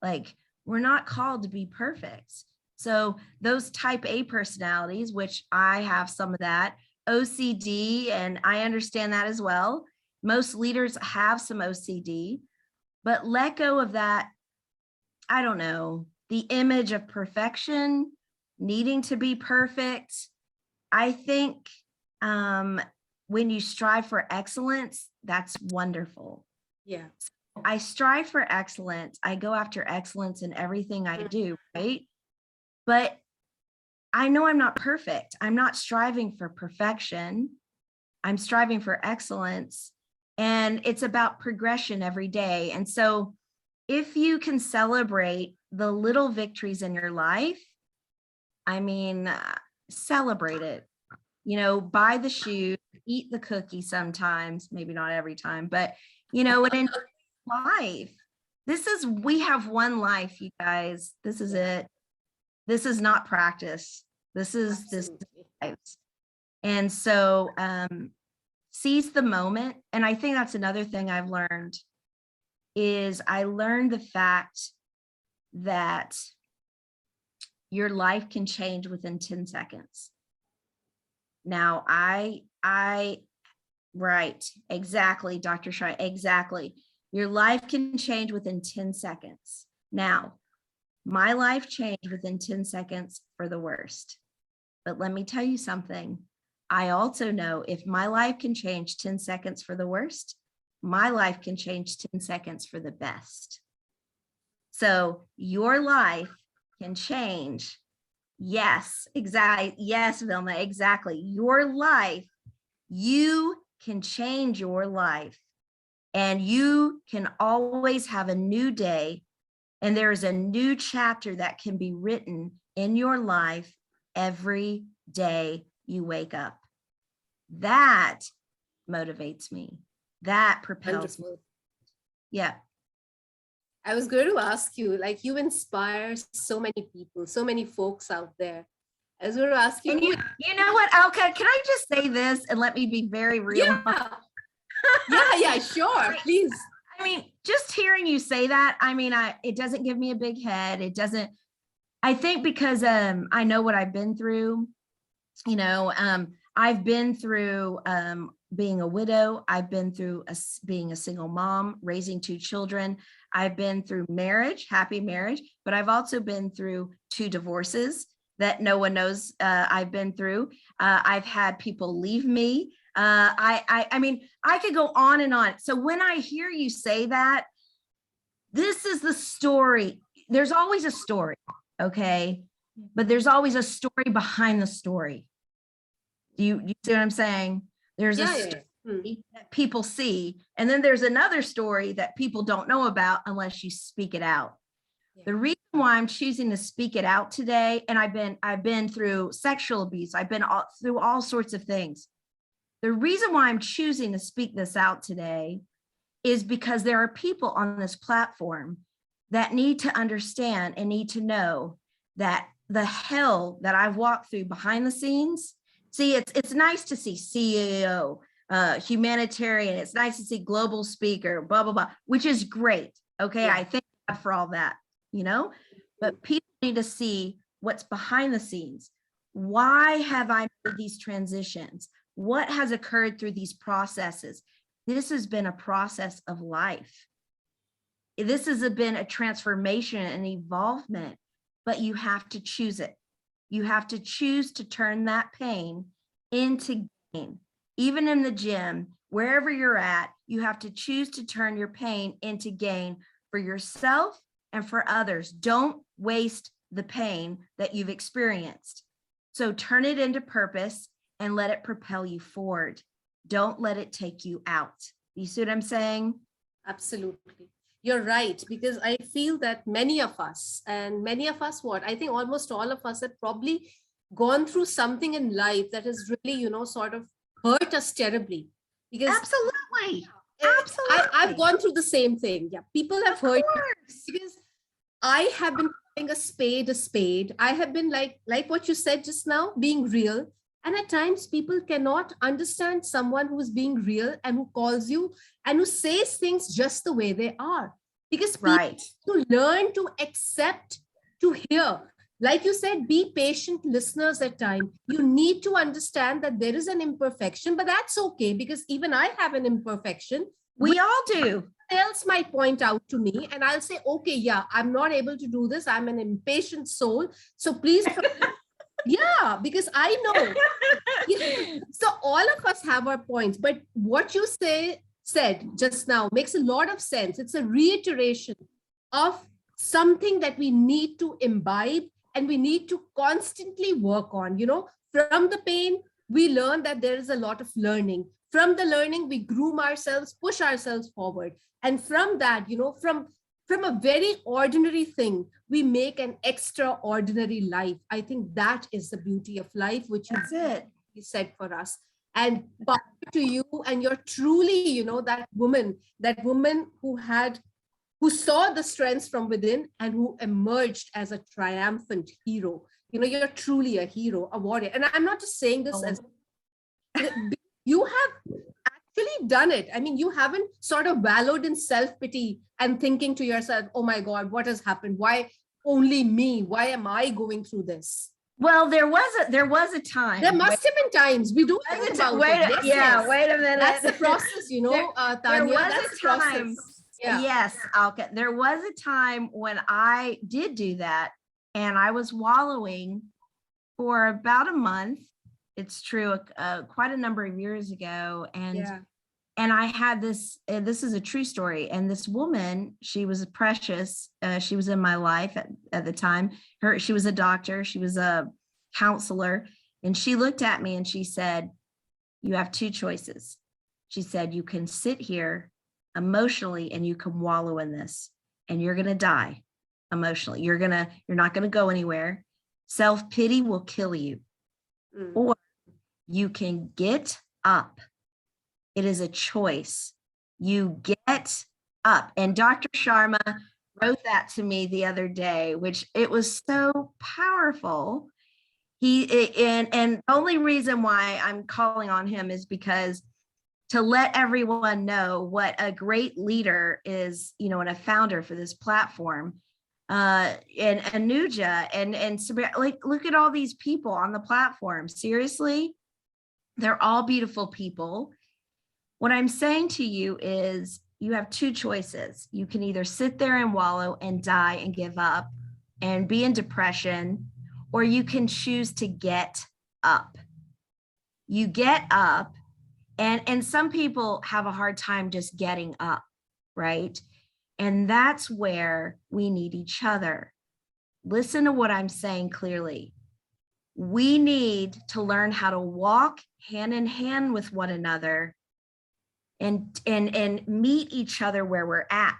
Like, we're not called to be perfect. So those type A personalities, which I have some of that, OCD, and I understand that as well. Most leaders have some OCD, but let go of that. I don't know, the image of perfection, needing to be perfect. I think when you strive for excellence, that's wonderful. Yeah. I strive for excellence. I go after excellence in everything I do, right? But I know I'm not perfect. I'm not striving for perfection. I'm striving for excellence. And it's about progression every day. And so if you can celebrate the little victories in your life, I mean, celebrate it. You know, buy the shoe, eat the cookie sometimes, maybe not every time, but, you know, and in life, we have one life, you guys. This is it. This is not practice. This is life. And so seize the moment. And I think that's another thing I've learned is I learned the fact that your life can change within 10 seconds. Now, right, exactly, Dr. Shai, exactly. Your life can change within 10 seconds. Now, my life changed within 10 seconds for the worst. But let me tell you something. I also know if my life can change 10 seconds for the worst, my life can change 10 seconds for the best. So your life can change Yes, exactly. Yes, Vilma, exactly. Your life, you can change your life, and you can always have a new day. And there is a new chapter that can be written in your life every day you wake up. That motivates me. That propels me. Wonderful. Yeah. I was going to ask you, like, you inspire so many people, so many folks out there. I was going to ask you. And you know what, Alka, can I just say this and let me be very real? Yeah, sure, please. I mean, just hearing you say that, I mean, it doesn't give me a big head. It doesn't, I think because I know what I've been through, you know, I've been through being a widow. I've been through being a single mom, raising 2 children. I've been through marriage, happy marriage, but I've also been through 2 divorces that no one knows I've been through. I've had people leave me. I mean, I could go on and on. So when I hear you say that, this is the story. There's always a story, okay? But there's always a story behind the story. Do you see what I'm saying? There's a story that people see, and then there's another story that people don't know about unless you speak it out. The reason why I'm choosing to speak it out today, and I've been through sexual abuse, I've been through all sorts of things. The reason why I'm choosing to speak this out today is because there are people on this platform that need to understand and need to know that the hell that I've walked through behind the scenes. See, it's nice to see CEO, humanitarian. It's nice to see global speaker, blah, blah, blah, which is great. Okay, yeah. I thank God for all that, you know, but people need to see what's behind the scenes. Why have I made these transitions? What has occurred through these processes? This has been a process of life. This has been a transformation and evolvement, but you have to choose it. You have to choose to turn that pain into gain. Even in the gym, wherever you're at, you have to choose to turn your pain into gain for yourself and for others. Don't waste the pain that you've experienced. So turn it into purpose and let it propel you forward. Don't let it take you out. You see what I'm saying? Absolutely. You're right, because I feel that many of us, what? I think almost all of us have probably gone through something in life that has really, you know, sort of hurt us terribly. Because absolutely. I've gone through the same thing. Yeah, people have hurt me because I have been calling a spade. I have been like what you said just now, being real. And at times people cannot understand someone who is being real and who calls you and who says things just the way they are. Because people need to learn to accept, to hear. Like you said, be patient listeners at times. You need to understand that there is an imperfection, but that's okay, because even I have an imperfection. We all do. Else might point out to me and I'll say, okay, yeah, I'm not able to do this. I'm an impatient soul. So please... Yeah, because I know. So all of us have our points, but what you said just now makes a lot of sense. It's a reiteration of something that we need to imbibe and we need to constantly work on. You know, from the pain, we learn that there is a lot of learning. From the learning, we groom ourselves, push ourselves forward. And from that, you know, from a very ordinary thing, we make an extraordinary life. I think that is the beauty of life, which you said for us. And power to you, and you're truly, you know, that woman who saw the strengths from within and who emerged as a triumphant hero. You know, you're truly a hero, a warrior. And I'm not just saying this as you have actually done it. I mean, you haven't sort of wallowed in self-pity and thinking to yourself, oh my God, what has happened? Why only me? Why am I going through this? Well, there was a time. There must have been times. We do think about it. Wait a minute. That's the process, you know, Tania. There was a time. Yes, Alka. There was a time when I did do that, and I was wallowing for about a month. It's true, quite a number of years ago, and And I had this, this is a true story. And this woman, she was precious. She was in my life at the time. She was a doctor. She was a counselor. And she looked at me and she said, you have two choices. She said, you can sit here emotionally and you can wallow in this and you're going to die emotionally. You're not going to go anywhere. Self-pity will kill you. Or you can get up. It is a choice. You get up. And Dr. Sharma wrote that to me the other day, which it was so powerful. And the only reason why I'm calling on him is because to let everyone know what a great leader is, you know, and a founder for this platform, and Anuja and like, look at all these people on the platform. Seriously, they're all beautiful people. What I'm saying to you is you have two choices. You can either sit there and wallow and die and give up and be in depression, or you can choose to get up. You get up, and some people have a hard time just getting up, right? And that's where we need each other. Listen to what I'm saying clearly. We need to learn how to walk hand in hand with one another and meet each other where we're at.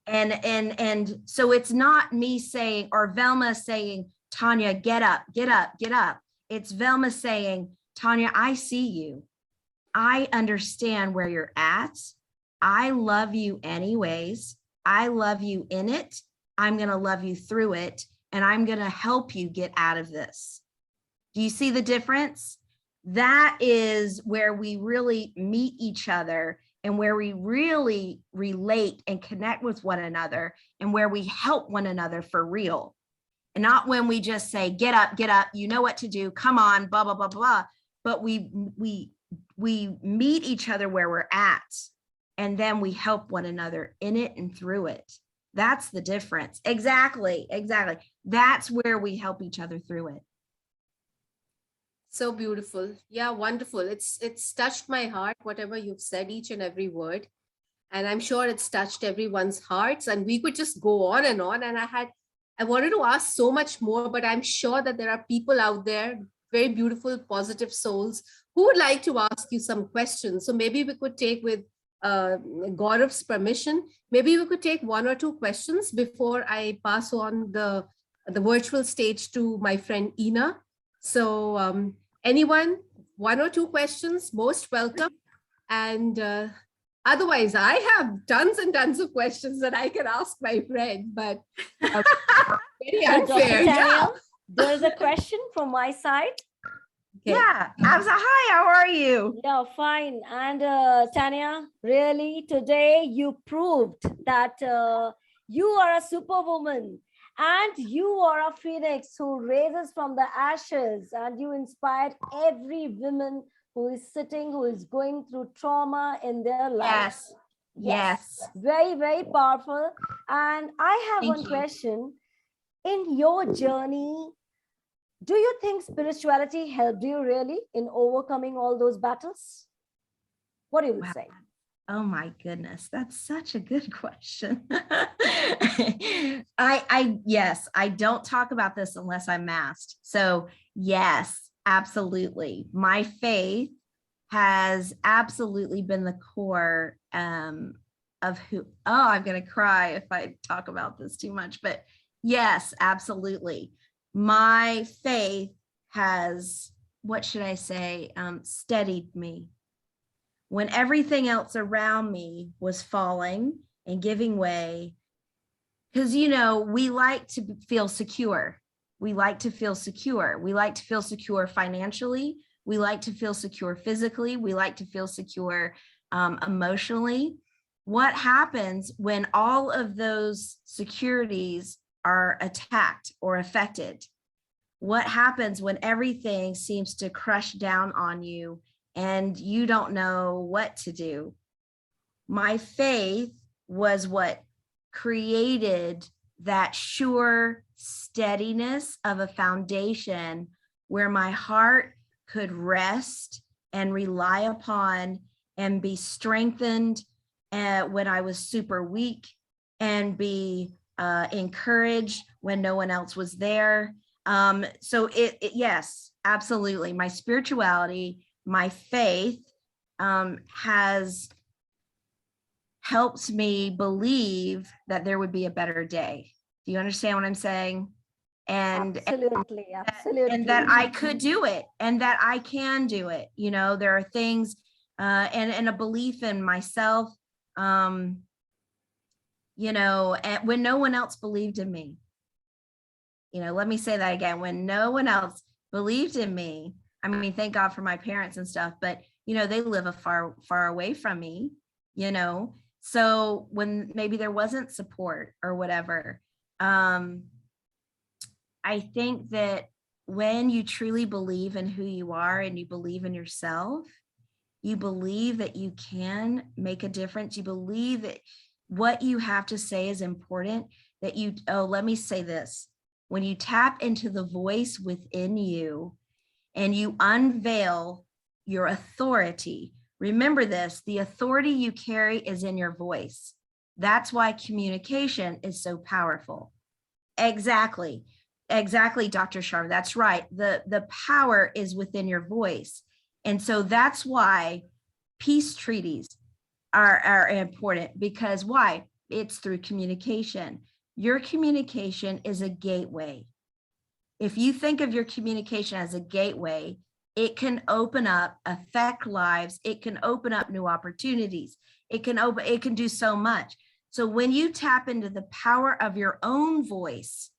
And so it's not me saying, or Velma saying, Tanya, get up, get up, get up. It's Velma saying, Tanya, I see you. I understand where you're at. I love you anyways. I love you in it. I'm going to love you through it. And I'm going to help you get out of this. Do you see the difference? That is where we really meet each other and where we really relate and connect with one another and where we help one another for real. And not when we just say, get up, you know what to do, come on, blah, blah, blah, blah. But we meet each other where we're at, and then we help one another in it and through it. That's the difference. Exactly. That's where we help each other through it. So beautiful. Yeah, wonderful. It's touched my heart, whatever you've said, each and every word. And I'm sure it's touched everyone's hearts. And we could just go on. And I wanted to ask so much more, but I'm sure that there are people out there, very beautiful, positive souls, who would like to ask you some questions. So maybe we could take, with Gaurav's permission, maybe we could take one or two questions before I pass on the virtual stage to my friend Ina. So anyone, one or two questions, most welcome. And otherwise, I have tons and tons of questions that I can ask my friend, but very unfair. Tania, there's a question from my side. Okay. Yeah, I was like, hi, how are you? Yeah, fine. And Tania, really, today you proved that you are a superwoman. And you are a phoenix who raises from the ashes, and you inspired every woman who is sitting, who is going through trauma in their life. Yes. Very, very powerful. And I have one question. In your journey, do you think spirituality helped you really in overcoming all those battles? What do you say? Oh my goodness, that's such a good question. Yes, I don't talk about this unless I'm masked. So yes, absolutely. My faith has absolutely been the core of who, I'm going to cry if I talk about this too much, but yes, absolutely. My faith has, what should I say, steadied me. When everything else around me was falling and giving way, because, you know, we like to feel secure. We like to feel secure. We like to feel secure financially. We like to feel secure physically. We like to feel secure emotionally. What happens when all of those securities are attacked or affected? What happens when everything seems to crush down on you and you don't know what to do? My faith was what created that sure steadiness of a foundation where my heart could rest and rely upon and be strengthened when I was super weak, and be encouraged when no one else was there. So yes, absolutely. My spirituality, my faith has helped me believe that there would be a better day. Do you understand what I'm saying? And Absolutely, absolutely. and that I could do it, and that I can do it. You know, there are things and a belief in myself, you know, and when no one else believed in me. You know, let me say that again. When no one else believed in me, I mean, thank God for my parents and stuff, but you know, they live a far, far away from me, you know. So when maybe there wasn't support or whatever, I think that when you truly believe in who you are and you believe in yourself, you believe that you can make a difference. You believe that what you have to say is important, that you, oh, let me say this. When you tap into the voice within you and you unveil your authority, remember this, the authority you carry is in your voice. That's why communication is so powerful. Exactly, Dr. Sharma, that's right. The power is within your voice. And so that's why peace treaties are important, because why? It's through communication. Your communication is a gateway. If you think of your communication as a gateway, it can open up, affect lives. It can open up new opportunities. It can do so much. So when you tap into the power of your own voice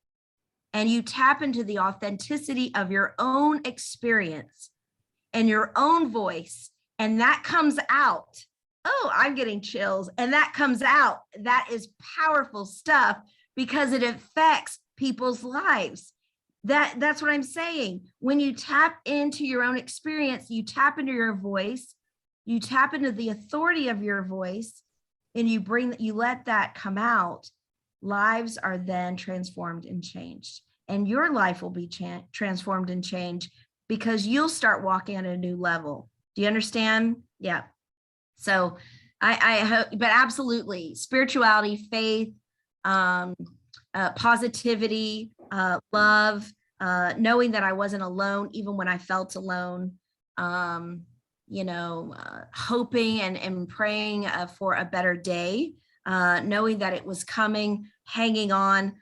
and you tap into the authenticity of your own experience and your own voice, and that comes out, oh, I'm getting chills, and that comes out, that is powerful stuff because it affects people's lives. That's what I'm saying. When you tap into your own experience, you tap into your voice, you tap into the authority of your voice, and you let that come out, lives are then transformed and changed. And your life will be transformed and changed because you'll start walking at a new level. Do you understand? Yeah. So I hope, but absolutely, spirituality, faith, positivity, love, knowing that I wasn't alone, even when I felt alone, you know, hoping and praying for a better day, knowing that it was coming, hanging on,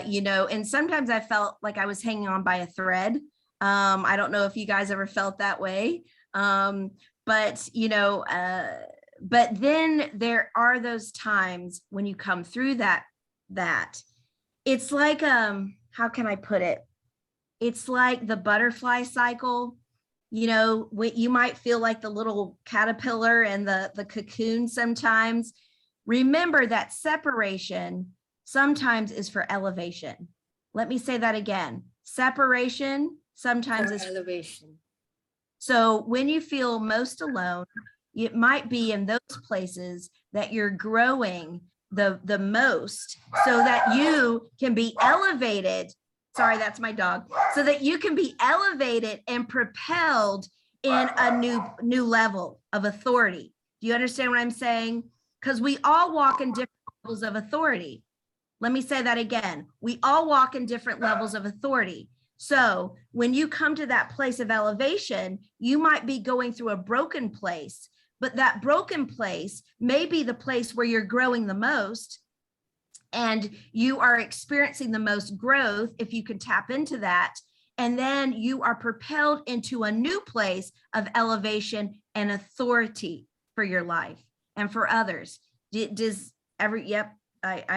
you know, and sometimes I felt like I was hanging on by a thread. I don't know if you guys ever felt that way, but, you know, but then there are those times when you come through that it's like, how can I put it? It's like the butterfly cycle. You know, you might feel like the little caterpillar and the cocoon sometimes. Remember that separation sometimes is for elevation. Let me say that again. Separation sometimes is elevation. So when you feel most alone, it might be in those places that you're growing the most, so that you can be elevated. Sorry, that's my dog. So that you can be elevated and propelled in a new level of authority. Do you understand what I'm saying? Because we all walk in different levels of authority. Let me say that again. We all walk in different levels of authority. So when you come to that place of elevation, you might be going through a broken place, but that broken place may be the place where you're growing the most, and you are experiencing the most growth if you can tap into that. And then you are propelled into a new place of elevation and authority for your life and for others. I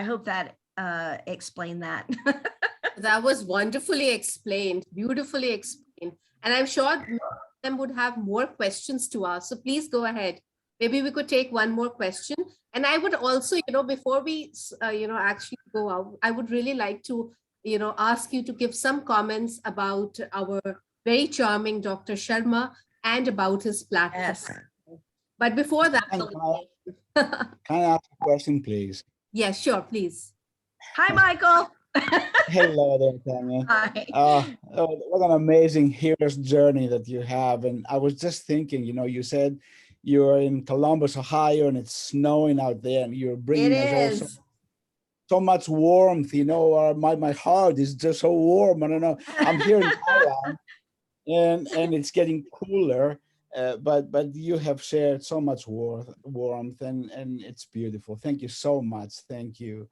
hope that explained that. That was wonderfully explained, beautifully explained. And I'm sure many of them would have more questions to ask. So please go ahead. Maybe we could take one more question. And I would also, you know, before we, you know, actually go out, I would really like to, you know, ask you to give some comments about our very charming Dr. Sharma and about his platform. Yes. But before that, Can I ask a question, please? yes, sure, please. Hi, Michael. Hello there, Tania. Hi. What an amazing hero's journey that you have. And I was just thinking, you know, you said you're in Columbus, Ohio, and it's snowing out there, and you're bringing us also so much warmth. You know, my heart is just so warm. I don't know. I'm here in Thailand, and it's getting cooler. But you have shared so much warmth, and it's beautiful. Thank you so much. Thank you.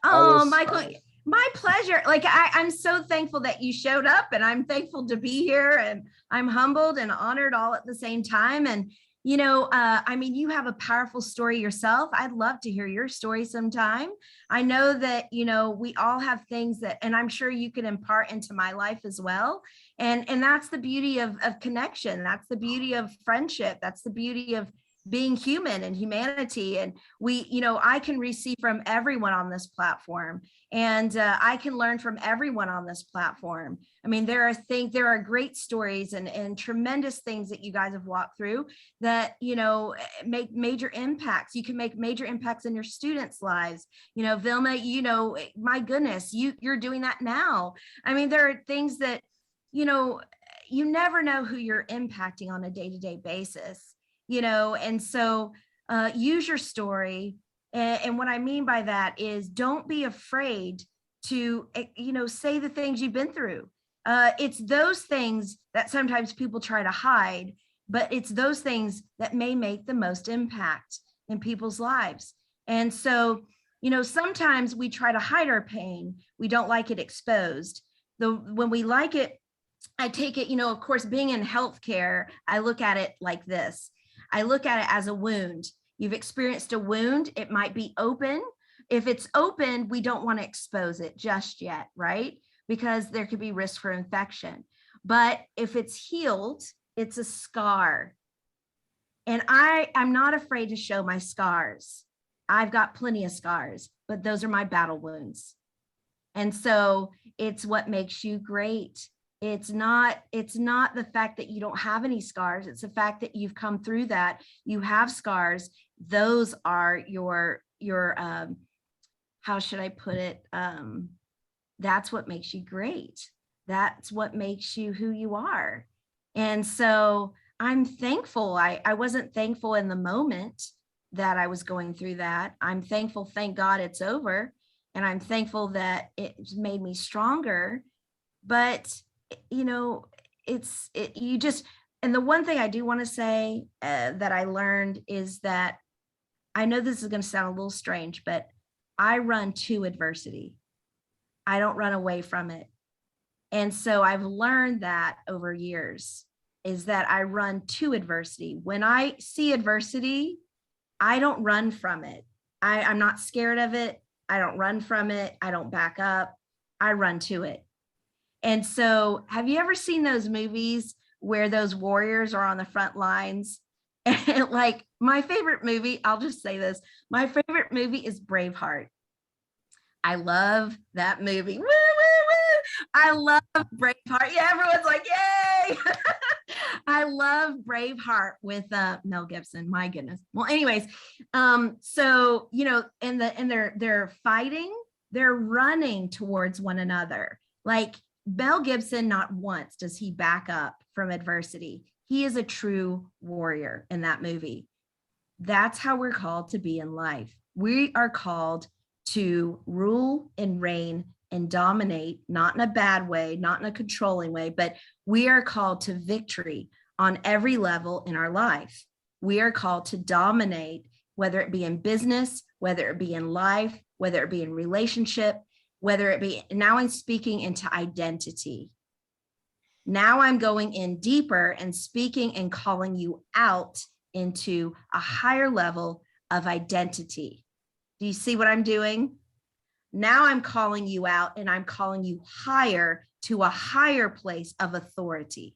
Oh, Michael, my pleasure. Like I'm so thankful that you showed up, and I'm thankful to be here, and I'm humbled and honored all at the same time. And you know, I mean, you have a powerful story yourself. I'd love to hear your story sometime. I know that, you know, we all have things that, and I'm sure you can impart into my life as well. And that's the beauty of connection. That's the beauty of friendship. That's the beauty of being human and humanity. And we, you know, I can receive from everyone on this platform, and I can learn from everyone on this platform. I mean, there are great stories and tremendous things that you guys have walked through that, you know, make major impacts. You can make major impacts in your students' lives. You know, Vilma, you know, my goodness, you're doing that now. I mean, there are things that, you know, you never know who you're impacting on a day-to-day basis. You know, and so use your story. And what I mean by that is don't be afraid to, you know, say the things you've been through. It's those things that sometimes people try to hide, but it's those things that may make the most impact in people's lives. And so, you know, sometimes we try to hide our pain. We don't like it exposed. When we like it, I take it, you know, of course, being in healthcare, I look at it like this. I look at it as a wound. You've experienced a wound. It might be open. If it's open, we don't want to expose it just yet, right? Because there could be risk for infection. But if it's healed, it's a scar. And I'm not afraid to show my scars. I've got plenty of scars, but those are my battle wounds. And so it's what makes you great. It's not the fact that you don't have any scars. It's the fact that you've come through that. You have scars. Those are your how should I put it? That's what makes you great. That's what makes you who you are. And so I'm thankful. I wasn't thankful in the moment that I was going through that. I'm thankful, thank God it's over. And I'm thankful that it made me stronger. But you know, and the one thing I do want to say that I learned is that I know this is going to sound a little strange, but I run to adversity. I don't run away from it. And so I've learned that over years is that I run to adversity. When I see adversity, I don't run from it. I'm not scared of it. I don't run from it. I don't back up. I run to it. And so have you ever seen those movies where those warriors are on the front lines? And like my favorite movie, I'll just say this, my favorite movie is Braveheart. I love that movie. Woo, woo, woo. I love Braveheart. Yeah, everyone's like, yay. I love Braveheart with Mel Gibson. My goodness. Well, anyways, so, you know, and they're fighting, they're running towards one another. Like, Mel Gibson, not once does he back up from adversity. He is a true warrior in that movie. That's how we're called to be in life. We are called to rule and reign and dominate, not in a bad way, not in a controlling way, but we are called to victory on every level in our life. We are called to dominate, whether it be in business, whether it be in life, whether it be in relationship, whether it be, now I'm speaking into identity. Now I'm going in deeper and speaking and calling you out into a higher level of identity. Do you see what I'm doing? Now I'm calling you out and I'm calling you higher to a higher place of authority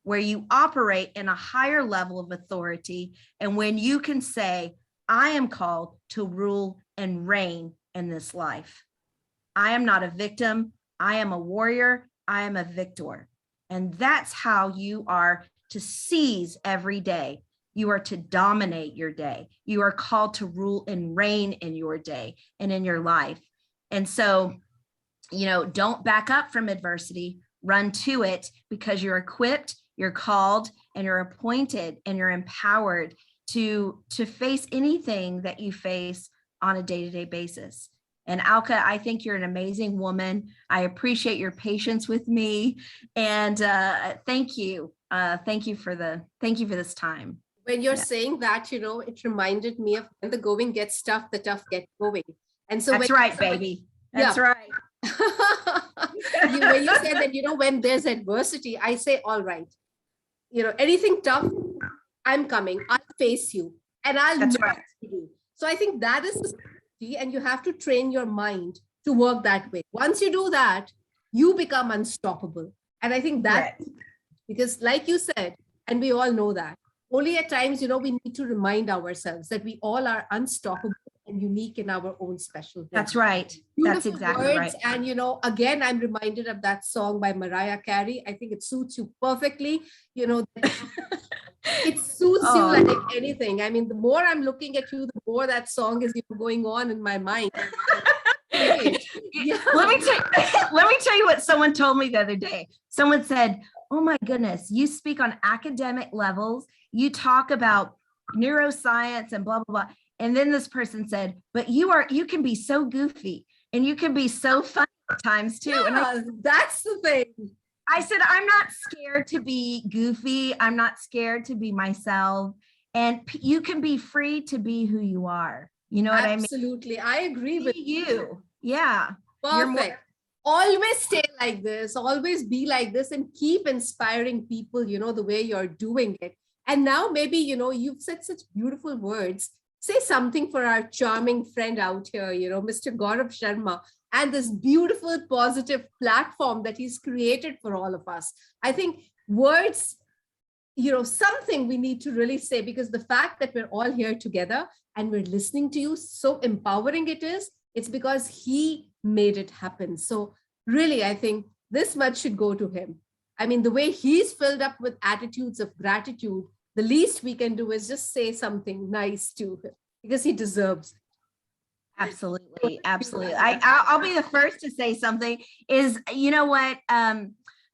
where you operate in a higher level of authority. And when you can say, I am called to rule and reign in this life. I am not a victim. I am a warrior. I am a victor. And that's how you are to seize every day. You are to dominate your day. You are called to rule and reign in your day and in your life. And so, you know, don't back up from adversity, run to it because you're equipped, you're called, and you're appointed, and you're empowered to face anything that you face on a day-to-day basis. And Alka, I think you're an amazing woman. I appreciate your patience with me, and thank you for this time. When you're saying that, it reminded me of when the going gets tough, the tough get going. And so that's right, baby. That's right. When you said that, when there's adversity, I say, all right, anything tough, I'm coming, I'll face you, and I'll know what to do. So I think that is the strategy, and you have to train your mind to work that way. Once you do that, you become unstoppable. And I think that, because like you said, and we all know that, only at times, we need to remind ourselves that we all are unstoppable and unique in our own special way. That's right. Beautiful That's exactly words. right. And, again, I'm reminded of that song by Mariah Carey. I think it suits you perfectly. It suits you like anything. I mean, the more I'm looking at you, the more that song is going on in my mind. Yeah. Let me tell you what someone told me the other day. Someone said, oh my goodness, you speak on academic levels. You talk about neuroscience and blah, blah, blah. And then this person said, but you can be so goofy and you can be so fun at times too. Yeah, and that's the thing. I said, I'm not scared to be goofy. I'm not scared to be myself. And you can be free to be who you are. You know what I mean? Absolutely. I agree with you. Yeah. Perfect. Always stay like this. Always be like this and keep inspiring people, the way you're doing it. And now maybe, you've said such beautiful words. Say something for our charming friend out here, Mr. Gaurav Sharma, and this beautiful, positive platform that he's created for all of us. I think words, something we need to really say, because the fact that we're all here together and we're listening to you, so empowering it is, it's because he made it happen. So really, I think this much should go to him. I mean, the way he's filled up with attitudes of gratitude, the least we can do is just say something nice to him, because he deserves it. Absolutely. Absolutely. I'll be the first to say something is, you know what,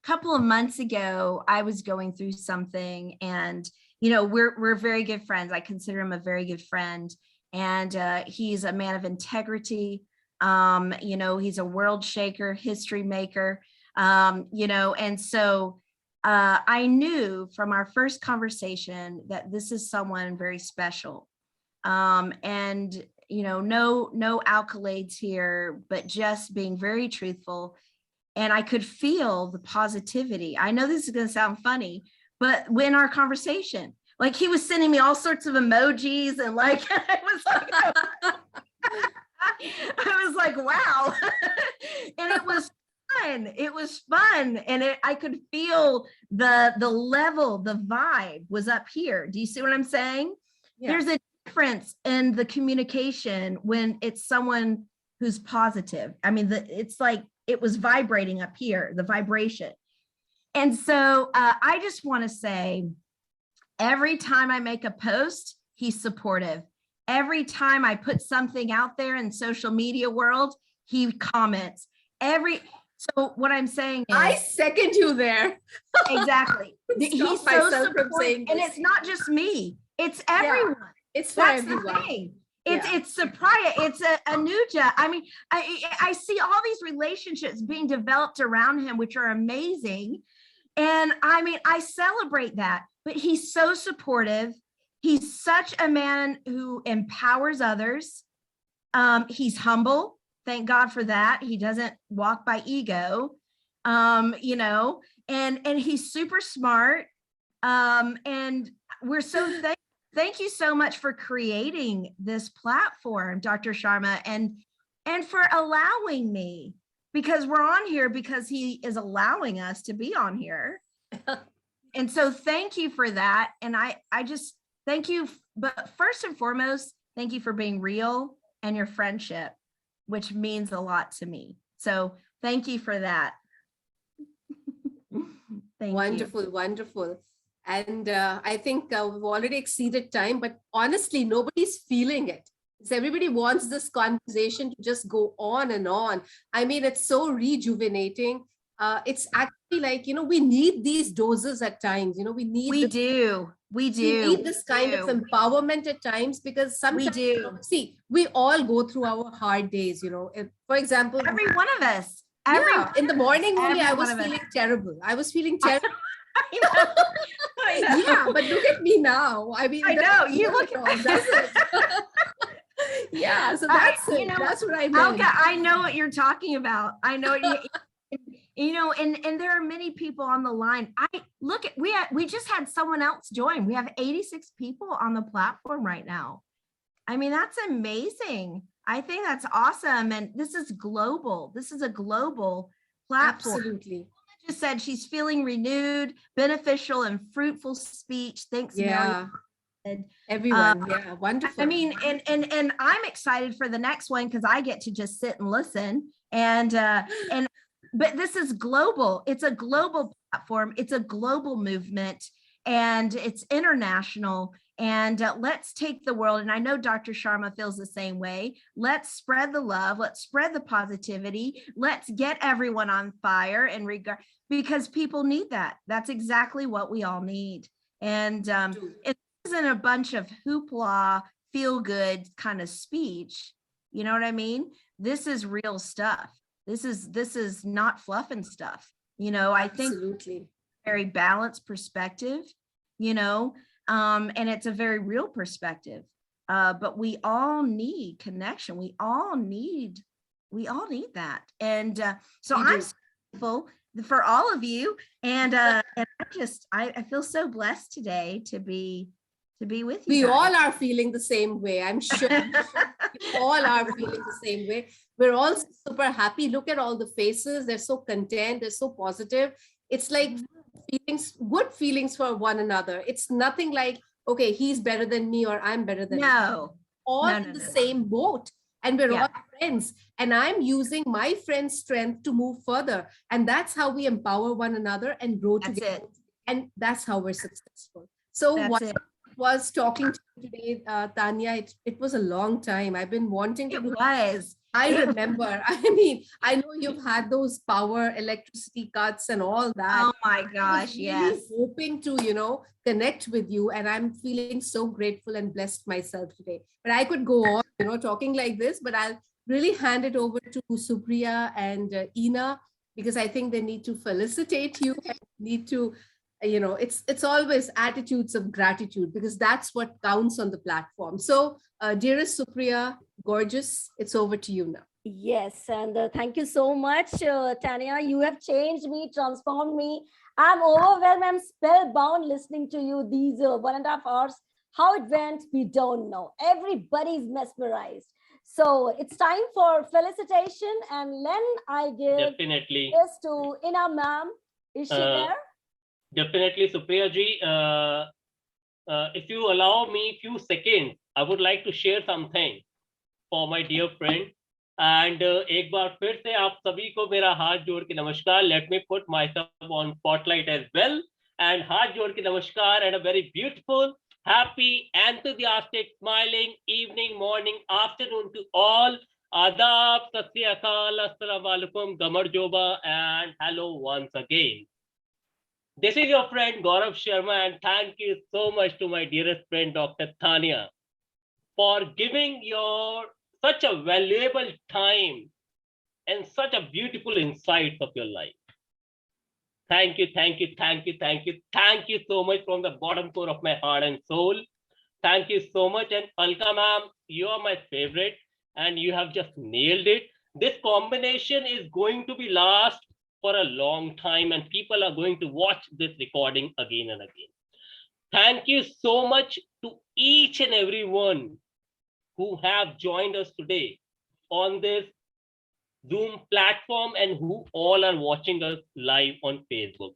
couple of months ago, I was going through something, and, we're very good friends. I consider him a very good friend, and he's a man of integrity. He's a world shaker, history maker, and so I knew from our first conversation that this is someone very special. And no accolades here, but just being very truthful. And I could feel the positivity. I know this is going to sound funny, but when our conversation, like he was sending me all sorts of emojis, and like, I was like, wow. And it was fun. It was fun. And I could feel the level, the vibe was up here. Do you see what I'm saying? Yeah. There's a difference in the communication when it's someone who's positive. I mean, it's like it was vibrating up here, the vibration. And so I just want to say, every time I make a post, he's supportive. Every time I put something out there in social media world, he comments. So what I'm saying is, I second you there. Exactly. He's so supportive, and it's not just me. It's everyone. Yeah, it's for everyone. It's Supriya, it's Anuja. I mean, I see all these relationships being developed around him, which are amazing. And I mean, I celebrate that, but he's so supportive. He's such a man who empowers others. He's humble. Thank God for that. He doesn't walk by ego, and he's super smart. And we're so thank you so much for creating this platform, Dr. Sharma, and for allowing me, because we're on here because he is allowing us to be on here. And so thank you for that. And I just thank you. But first and foremost, thank you for being real and your friendship, which means a lot to me. So thank you for that. Wonderful, wonderful. And I think we've already exceeded time, but honestly, nobody's feeling it. So everybody wants this conversation to just go on and on. I mean, it's so rejuvenating. it's actually like, we need these doses at times, we need We this, do. We we need do. this kind of empowerment at times, because sometimes, do. see, we all go through our hard days, if, for example, Every one of us. Every yeah, in the morning only, every I one was of us. feeling terrible. I was feeling terrible. I know. I know. Yeah, but look at me now. I mean, I it know. doesn't You feel look it all, does it? Yeah, so that's it. That's what I meant. Alka, I know what you're talking about. I know and there are many people on the line. We just had someone else join. We have 86 people on the platform right now. I mean, that's amazing. I think that's awesome. And this is global. This is a global platform. Absolutely. Just said she's feeling renewed, beneficial, and fruitful speech. Thanks, Yeah. Mary. Everyone. Yeah. Wonderful. I mean, and I'm excited for the next one because I get to just sit and listen. But this is global. It's a global platform. It's a global movement, and it's international. And let's take the world. And I know Dr. Sharma feels the same way. Let's spread the love. Let's spread the positivity. Let's get everyone on fire and because people need that. That's exactly what we all need. And it isn't a bunch of hoopla, feel good kind of speech. You know what I mean? This is real stuff. This is not fluff and stuff. I think absolutely very balanced perspective, and it's a very real perspective. But we all need connection. We all need that. And so I'm grateful for all of you. And I feel so blessed today to be with you. We guys. all are feeling the same way. I'm sure we all are feeling the same way. We're all super happy. Look at all the faces. They're so content. They're so positive. It's like good feelings for one another. It's nothing like, okay, he's better than me or I'm better than him. All in the same boat. And we're all friends. And I'm using my friend's strength to move further. And that's how we empower one another and grow together. And that's how we're successful. So what was talking to you today, Tania, it was a long time. I've been wanting to do was. I remember. I mean, I know you've had those power electricity cuts and all that. Oh my gosh, yes. Hoping to, connect with you, and I'm feeling so grateful and blessed myself today. But I could go on, talking like this, but I'll really hand it over to Supriya and Ina, because I think they need to felicitate you and need to, it's always attitudes of gratitude, because that's what counts on the platform. So dearest Supriya, gorgeous, it's over to you now. Yes, and thank you so much, Tania. You have changed me, transformed me. I'm overwhelmed. I'm spellbound listening to you these 1.5 hours. How it went, we don't know. Everybody's mesmerized. So it's time for felicitation, and then I give Definitely this to Ina ma'am. Is she there? Definitely, Supriya ji. If you allow me a few seconds, I would like to share something for my dear friend. And एक बार फिर से आप सभी को मेरा हाथ जोड़ के नमस्कार. Let me put myself on spotlight as well. And हाथ जोड़ के नमस्कार and a very beautiful, happy, enthusiastic, smiling evening, morning, afternoon to all. Adab, Sat Sri Akal, Assalamu alaikum, Gamar Joba, and hello once again. This is your friend Gaurav Sharma, and thank you so much to my dearest friend Dr. Tania for giving your such a valuable time and such a beautiful insights of your life. Thank you, thank you, thank you, thank you, thank you so much from the bottom core of my heart and soul. Thank you so much. And Alka ma'am, you are my favorite, and you have just nailed it. This combination is going to be last for a long time, and people are going to watch this recording again and again. Thank you so much to each and every one who have joined us today on this Zoom platform and who all are watching us live on Facebook.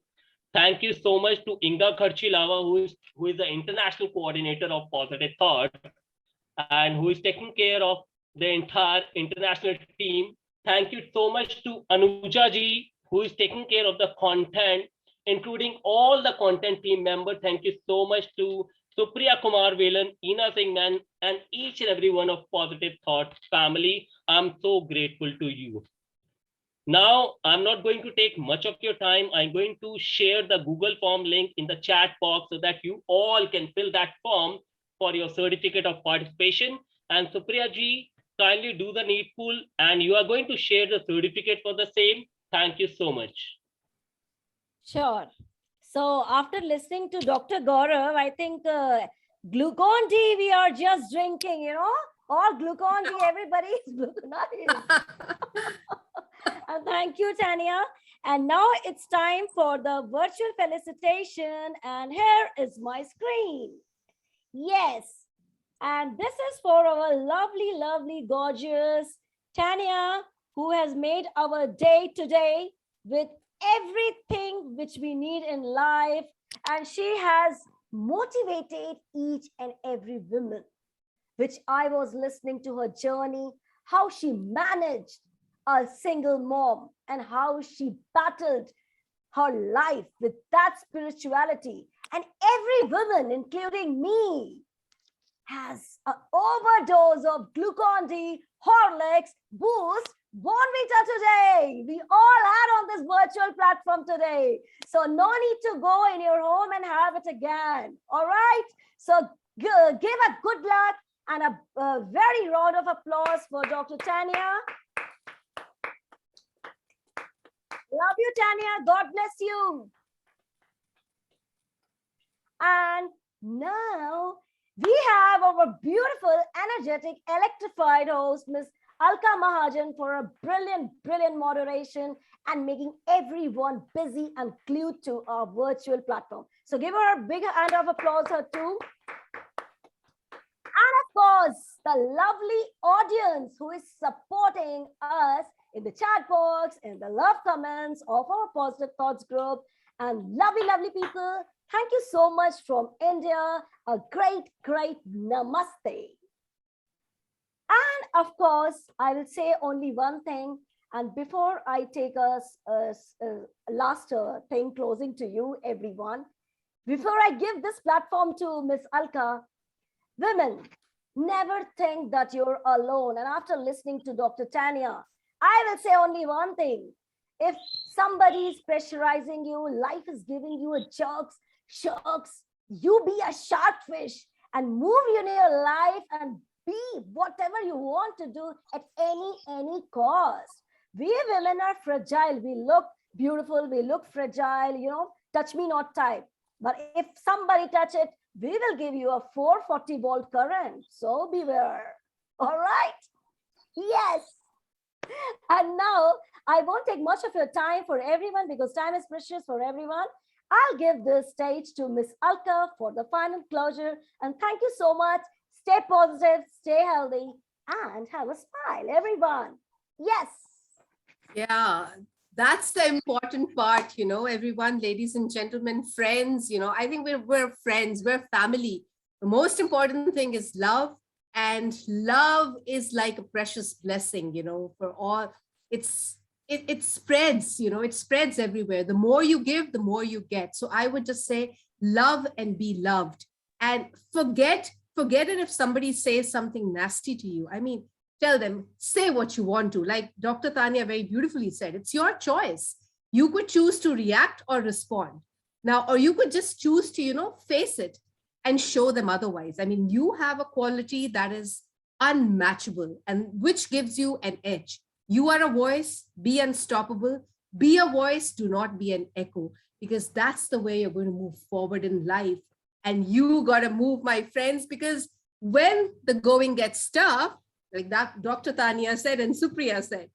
Thank you so much to Inga Kharchilava, who is the international coordinator of Positive Thought and who is taking care of the entire international team. Thank you so much to Anuja ji, who is taking care of the content, including all the content team members. Thank you so much to Supriya Kumar Velan, Ina Singh Man, and each and every one of Positive Thought family. I'm so grateful to you. Now, I'm not going to take much of your time. I'm going to share the Google form link in the chat box so that you all can fill that form for your certificate of participation. And Supriya ji, kindly do the needful, and you are going to share the certificate for the same. Thank you so much. Sure. So after listening to Dr. Gaurav, I think Glucon-D we are just drinking, you know, all Glucon-D, everybody is Glucon-D. And thank you, Tania. And now it's time for the virtual felicitation. And here is my screen. Yes. And this is for our lovely, lovely, gorgeous Tania, who has made our day today with everything which we need in life. And she has motivated each and every woman, which I was listening to her journey, how she managed a single mom and how she battled her life with that spirituality. And every woman, including me, has an overdose of Glucon-D, Horlicks, Boost, Bonvita today. We all had on this virtual platform today. So no need to go in your home and have it again. All right. So give a good luck and a very round of applause for Dr. Tania. Love you, Tania. God bless you. And now we have our beautiful, energetic, electrified host, Miss Alka Mahajan, for a brilliant, brilliant moderation and making everyone busy and glued to our virtual platform. So give her a big hand of applause, her too. And of course, the lovely audience who is supporting us in the chat box, in the love comments of our Positive Thoughts group, and lovely, lovely people. Thank you so much from India. A great, great namaste. And of course, I will say only one thing. And before I take us last thing closing to you, everyone, before I give this platform to Miss Alka, women, never think that you're alone. And after listening to Dr. Tania, I will say only one thing. If somebody is pressurizing you, life is giving you a sharks, you be a shark fish and move in your life and be whatever you want to do at any cost. We women are fragile. We look beautiful. We look fragile, you know, touch me not type. But if somebody touch it, we will give you a 440 volt current. So beware. All right. Yes. And now I won't take much of your time for everyone because time is precious for everyone. I'll give the stage to Miss Alka for the final closure. And thank you so much. Stay positive, stay healthy, and have a smile, everyone. Yes. Yeah, that's the important part, you know, everyone, ladies and gentlemen, friends, you know, I think we're friends, we're family. The most important thing is love. And love is like a precious blessing, you know, for all. It spreads, you know, it spreads everywhere. The more you give, the more you get. So I would just say love and be loved, and forget it if somebody says something nasty to you. I mean, tell them, say what you want to. Like Dr. Tania very beautifully said, it's your choice. You could choose to react or respond now, or you could just choose to, you know, face it and show them otherwise. I mean, you have a quality that is unmatchable and which gives you an edge. You are a voice, be unstoppable, be a voice, do not be an echo, because that's the way you're going to move forward in life. And you got to move, my friends, because when the going gets tough, like that Dr. Tania said and Supriya said,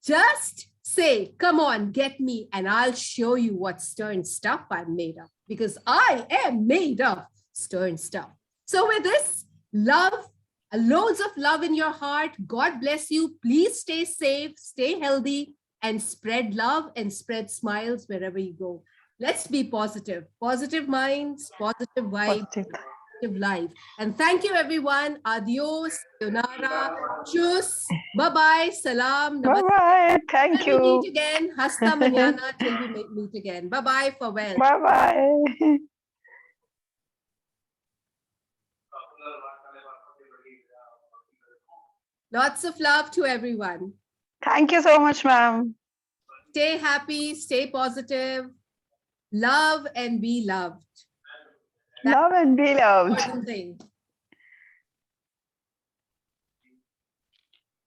just say, come on, get me, and I'll show you what stern stuff I'm made of, because I am made of stern stuff. So with this, love, loads of love in your heart. God bless you. Please stay safe, stay healthy, and spread love and spread smiles wherever you go. Let's be positive. Positive minds, positive vibes, positive life. And thank you, everyone. Adios, sayonara, tschüss, bye-bye, salam, namaste. Bye-bye. Thank Till we you. meet again. Hasta mañana till we meet again. Bye-bye, farewell. Bye-bye. Lots of love to everyone. Thank you so much, ma'am. stay happy, stay positive, love and be loved. Love and be loved. Important thing.